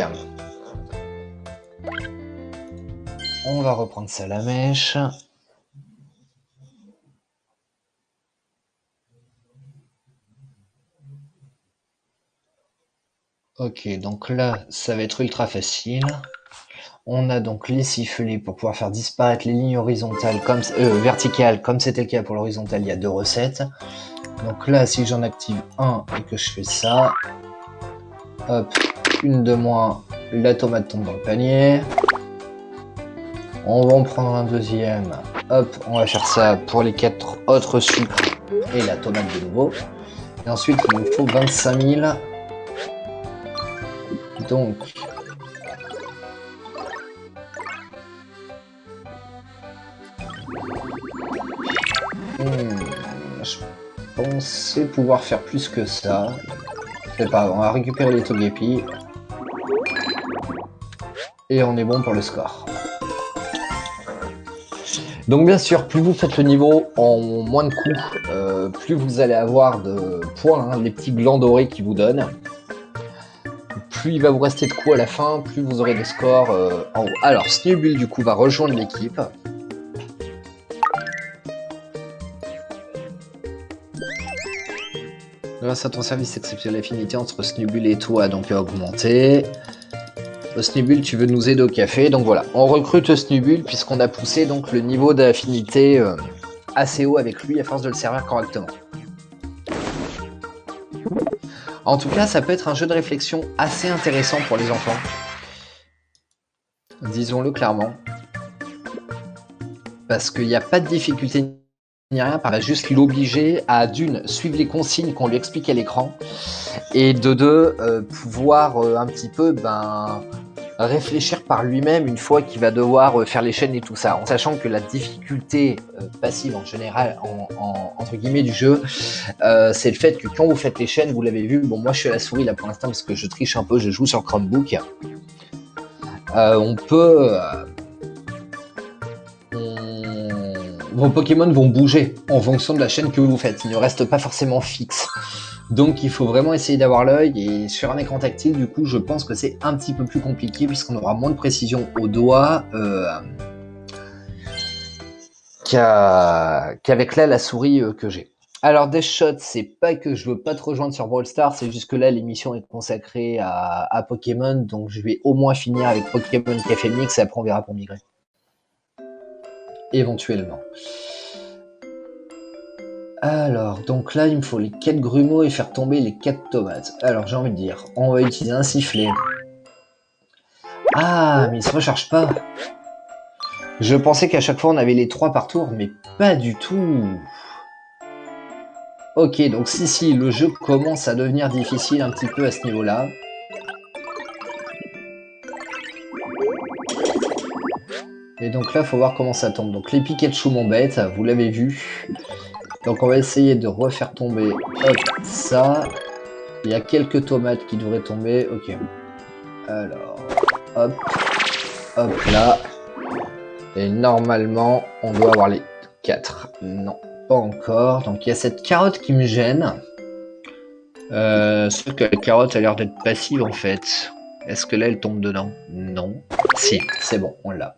On va reprendre ça à la mèche. Ok, donc là, ça va être ultra facile. On a donc les sifflets pour pouvoir faire disparaître les lignes horizontales, verticales, comme c'était le cas pour l'horizontale, il y a 2 recettes. Donc là, si j'en active un et que je fais ça, hop, une de moins, la tomate tombe dans le panier. On va en prendre un deuxième, hop, on va faire ça pour les 4 autres sucres et la tomate de nouveau. Et ensuite, il nous faut 25 000. Donc, je pensais pouvoir faire plus que ça. C'est pas grave, on va récupérer les Togepi. Et on est bon pour le score. Donc bien sûr, plus vous faites le niveau en moins de coups, plus vous allez avoir de points, les petits glands dorés qui vous donnent. Plus il va vous rester de coups à la fin, plus vous aurez des scores en haut. Alors, Snubbull du coup va rejoindre l'équipe. Grâce à ton service exceptionnel, l'affinité entre Snubbull et toi donc a augmenté. Snubbull, tu veux nous aider au café, donc voilà. On recrute Snubbull puisqu'on a poussé donc le niveau d'affinité assez haut avec lui à force de le servir correctement. En tout cas, ça peut être un jeu de réflexion assez intéressant pour les enfants. Disons-le clairement. Parce qu'il n'y a pas de difficulté ni rien, on va juste l'obliger à d'une, suivre les consignes qu'on lui explique à l'écran, et de deux, pouvoir un petit peu réfléchir par lui-même une fois qu'il va devoir faire les chaînes et tout ça, en sachant que la difficulté passive en général, entre guillemets du jeu, c'est le fait que quand vous faites les chaînes, vous l'avez vu, bon moi je suis à la souris là pour l'instant parce que je triche un peu, je joue sur Chromebook, on peut... vos Pokémon vont bouger en fonction de la chaîne que vous faites, ils ne restent pas forcément fixes. Donc il faut vraiment essayer d'avoir l'œil, et sur un écran tactile, du coup, je pense que c'est un petit peu plus compliqué puisqu'on aura moins de précision au doigt qu'avec là la souris que j'ai. Alors Deathshot, c'est pas que je veux pas te rejoindre sur Brawl Stars, c'est juste que là l'émission est consacrée à Pokémon, donc je vais au moins finir avec Pokémon Café Mix et après on verra pour migrer. éventuellement. Alors, donc là, il me faut les 4 grumeaux et faire tomber les 4 tomates. Alors, j'ai envie de dire, on va utiliser un sifflet. Ah, mais il se recharge pas. Je pensais qu'à chaque fois, on avait les 3 par tour, mais pas du tout. Ok, donc si, le jeu commence à devenir difficile un petit peu à ce niveau-là. Et donc là, faut voir comment ça tombe. Donc les Pikachu m'embêtent, vous l'avez vu. Donc on va essayer de refaire tomber hop, ça. Il y a quelques tomates qui devraient tomber. Ok. Alors, hop, hop là. Et normalement, on doit avoir les 4. Non, pas encore. Donc il y a cette carotte qui me gêne. Sauf que la carotte a l'air d'être passive en fait. Est-ce que là, elle tombe dedans? Non. Si, c'est bon, on l'a.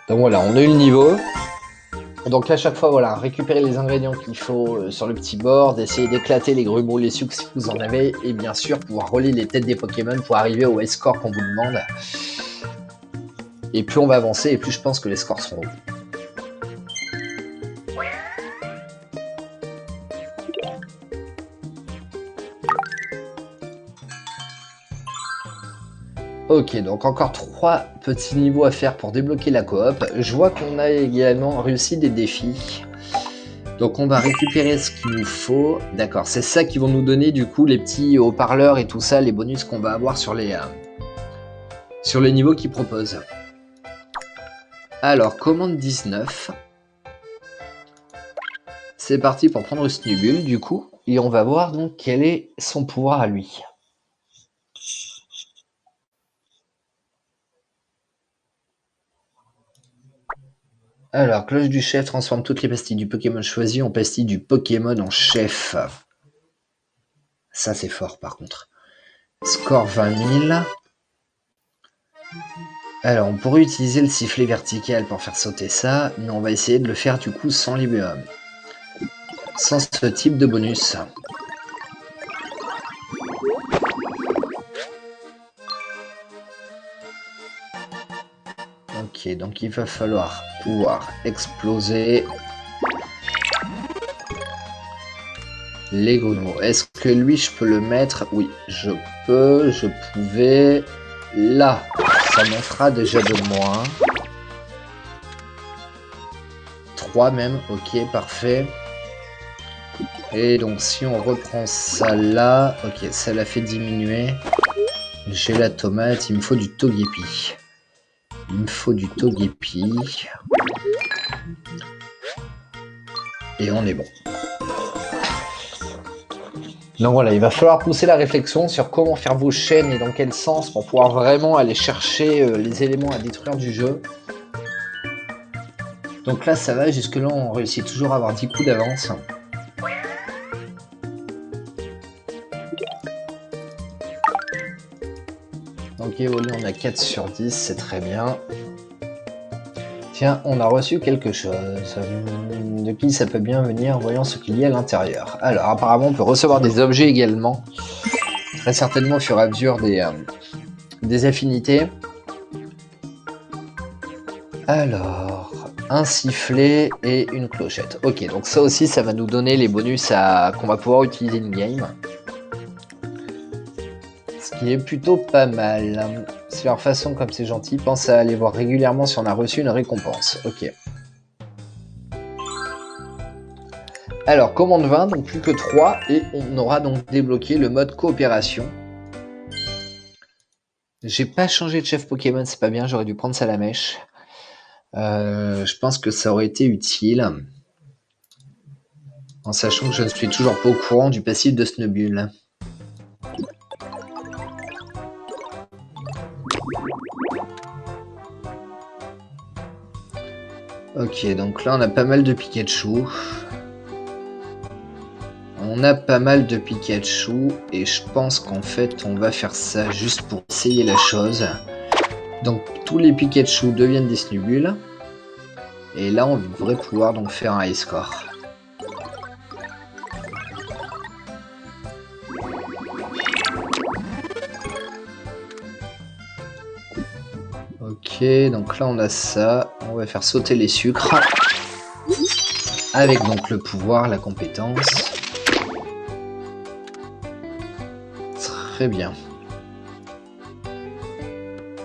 Donc voilà, on a eu le niveau. Donc à chaque fois, voilà, récupérer les ingrédients qu'il faut sur le petit board, essayer d'éclater les grumeaux, les sucres si vous en avez, et bien sûr pouvoir relier les têtes des Pokémon pour arriver au high score qu'on vous demande. Et plus on va avancer, et plus je pense que les scores seront hauts. Ok, donc encore 3 petits niveaux à faire pour débloquer la coop. Je vois qu'on a également réussi des défis. Donc on va récupérer ce qu'il nous faut. D'accord, c'est ça qui vont nous donner du coup les petits haut-parleurs et tout ça, les bonus qu'on va avoir sur les niveaux qu'ils proposent. Alors, commande 19. C'est parti pour prendre Snubbull du coup. Et on va voir donc quel est son pouvoir à lui. Alors, cloche du chef transforme toutes les pastilles du Pokémon choisi en pastilles du Pokémon en chef. Ça, c'est fort, par contre. Score 20 000. Alors, on pourrait utiliser le sifflet vertical pour faire sauter ça, mais on va essayer de le faire, du coup, sans sans ce type de bonus. Ok, donc il va falloir pouvoir exploser les grumeaux. Est-ce que lui, je peux le mettre? Oui, je pouvais. Là, ça m'en fera déjà de moins. 3 même, ok, parfait. Et donc si on reprend ça là, ok, ça l'a fait diminuer. J'ai la tomate, il me faut du Togepi. Il me faut du Togepi. Et on est bon. Donc voilà, il va falloir pousser la réflexion sur comment faire vos chaînes et dans quel sens pour pouvoir vraiment aller chercher les éléments à détruire du jeu. Donc là ça va, jusque là on réussit toujours à avoir 10 coups d'avance. Donc évolue, on a 4 sur 10, c'est très bien. Tiens, on a reçu quelque chose. De qui ça peut bien venir? Voyons ce qu'il y a à l'intérieur. Alors apparemment on peut recevoir des objets également. Très certainement au fur et à mesure des affinités. Alors, un sifflet et une clochette. Ok, donc ça aussi, ça va nous donner les bonus qu'on va pouvoir utiliser in-game. Ce qui est plutôt pas mal. C'est leur façon, comme c'est gentil, pense à aller voir régulièrement si on a reçu une récompense. Ok. Alors, commande 20, donc plus que 3, et on aura donc débloqué le mode coopération. J'ai pas changé de chef Pokémon, c'est pas bien, j'aurais dû prendre ça à la mèche. Je pense que ça aurait été utile. En sachant que je ne suis toujours pas au courant du passif de Snubbull. Ok, donc là on a pas mal de Pikachu. Et je pense qu'en fait on va faire ça juste pour essayer la chose. Donc tous les Pikachu deviennent des Snubbull. Et là on devrait pouvoir donc faire un high score. Ok, donc là on a ça. On va faire sauter les sucres. Avec donc le pouvoir, la compétence. Très bien.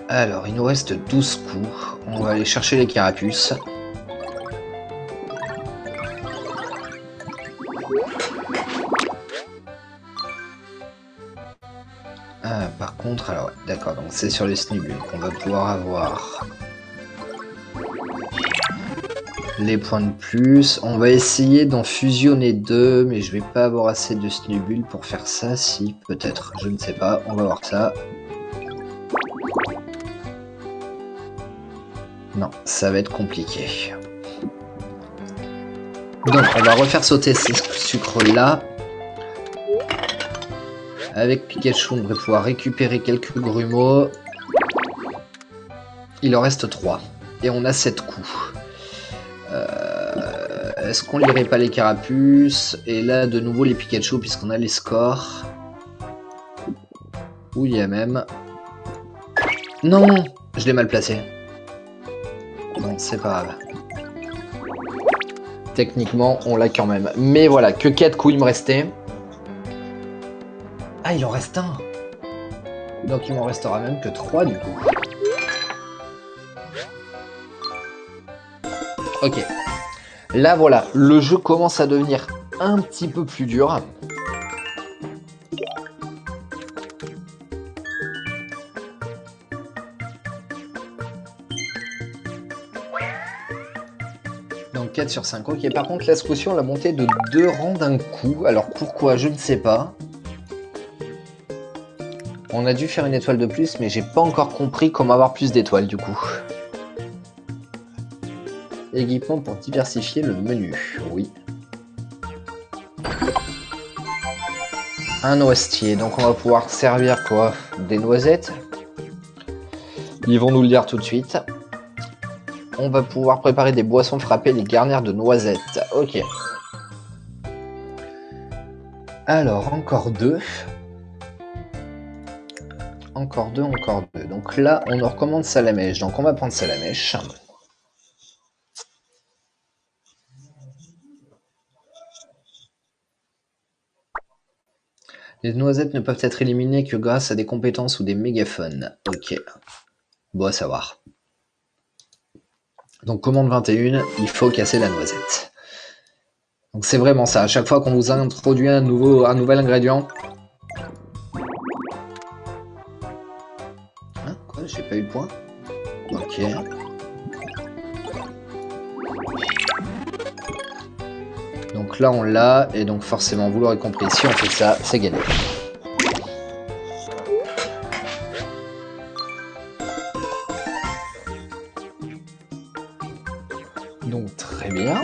Alors, il nous reste 12 coups. On va aller chercher les carapuces. Ah, par contre, alors, d'accord, donc c'est sur les snubules qu'on va pouvoir avoir les points de plus. On va essayer d'en fusionner 2, mais je vais pas avoir assez de snubules pour faire ça. Si, peut-être, je ne sais pas. On va voir ça. Non, ça va être compliqué. Donc, on va refaire sauter ces sucres-là. Avec Pikachu, on devrait pouvoir récupérer quelques grumeaux. Il en reste 3. Et on a 7 coups. Est-ce qu'on lirait pas les carapuces? Et là, de nouveau, les Pikachu, puisqu'on a les scores. Où il y a même... Non! Je l'ai mal placé. Bon, c'est pas grave. Techniquement, on l'a quand même. Mais voilà, que 4 coups il me restait. Ah, il en reste un. Donc il m'en restera même que 3 du coup. Ok. Là voilà, le jeu commence à devenir un petit peu plus dur. Donc 4 sur 5. Ok, par contre la coup-ci on l'a monté de 2 rangs d'un coup. Alors pourquoi, je ne sais pas. On a dû faire une étoile de plus, mais j'ai pas encore compris comment avoir plus d'étoiles du coup. Équipement pour diversifier le menu, oui. Un noisetier, donc on va pouvoir servir quoi? Des noisettes. Ils vont nous le dire tout de suite. On va pouvoir préparer des boissons frappées, les garnir de noisettes. Ok. Alors, encore 2. Encore 2, encore 2. Donc là, on nous recommande Salamèche. Donc on va prendre Salamèche. Les noisettes ne peuvent être éliminées que grâce à des compétences ou des mégaphones. Ok. Bon à savoir. Donc commande 21, il faut casser la noisette. Donc c'est vraiment ça. À chaque fois qu'on vous introduit un nouvel ingrédient... Hein? Quoi? J'ai pas eu le point? Ok. Donc là on l'a, et donc forcément vous l'aurez compris, si on fait ça, c'est gagné. Donc très bien.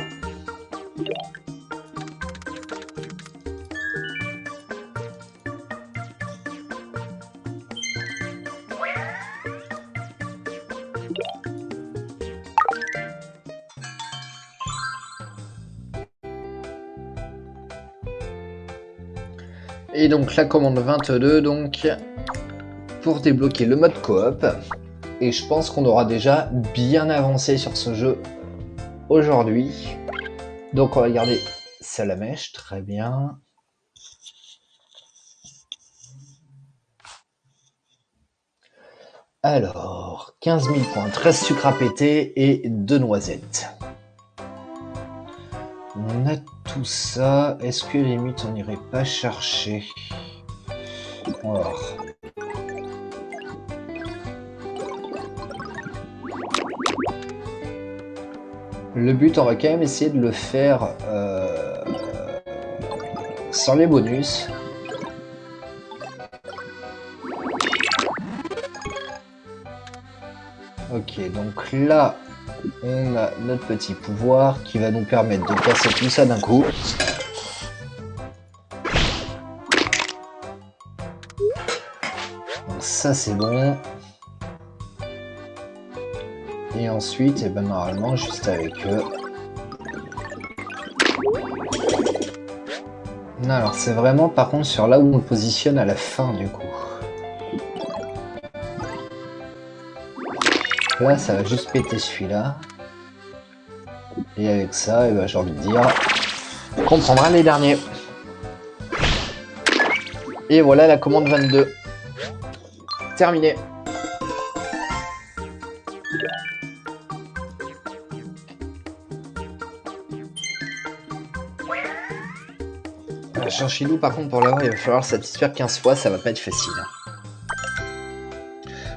Et donc la commande 22, donc pour débloquer le mode coop. Et je pense qu'on aura déjà bien avancé sur ce jeu aujourd'hui. Donc on va garder Salamèche, très bien. Alors, 15 000 points, 13 sucres à péter et 2 noisettes. On a tout ça. Est-ce que limite on n'irait pas chercher? Alors. Le but, on va quand même essayer de le faire sans les bonus. Ok, donc là, on a notre petit pouvoir qui va nous permettre de casser tout ça d'un coup. Donc ça, c'est bon. Et ensuite, et ben normalement, juste avec eux. Non, alors c'est vraiment par contre sur là où on le positionne à la fin du coup. Là, ça va juste péter celui-là. Et avec ça, eh ben, j'ai envie de dire qu'on prendra les derniers. Et voilà la commande 22. Terminé. Chinchillou, par contre, pour l'avoir, il va falloir satisfaire 15 fois, ça va pas être facile.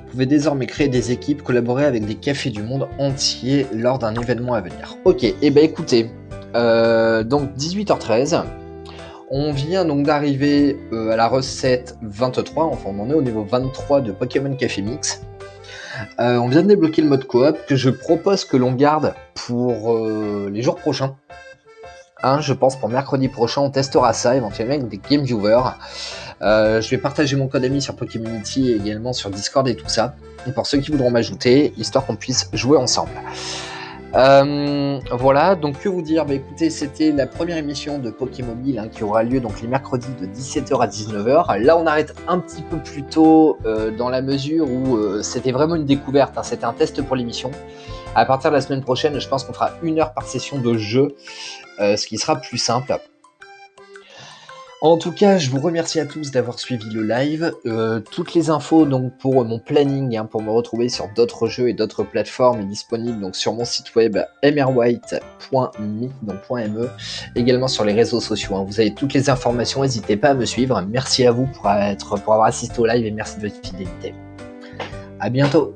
Vous pouvez désormais créer des équipes, collaborer avec des cafés du monde entier lors d'un événement à venir. Ok, et ben écoutez, donc 18h13, on vient donc d'arriver à la recette 23, enfin on en est au niveau 23 de Pokémon Café Mix. On vient de débloquer le mode coop que je propose que l'on garde pour les jours prochains. Je pense pour mercredi prochain, on testera ça éventuellement avec des game viewers. Je vais partager mon code ami sur Pokémonity et également sur Discord et tout ça. Et pour ceux qui voudront m'ajouter, histoire qu'on puisse jouer ensemble. Voilà, donc que vous dire, écoutez, c'était la première émission de Pokémobile qui aura lieu donc les mercredis de 17h à 19h. Là on arrête un petit peu plus tôt dans la mesure où c'était vraiment une découverte, c'était un test pour l'émission. À partir de la semaine prochaine, je pense qu'on fera 1 heure par session de jeu, ce qui sera plus simple. En tout cas, je vous remercie à tous d'avoir suivi le live. Toutes les infos donc pour mon planning, pour me retrouver sur d'autres jeux et d'autres plateformes est disponible donc sur mon site web mrwhite.me, donc.me, également sur les réseaux sociaux. Vous avez toutes les informations, n'hésitez pas à me suivre. Merci à vous pour avoir assisté au live et merci de votre fidélité. À bientôt.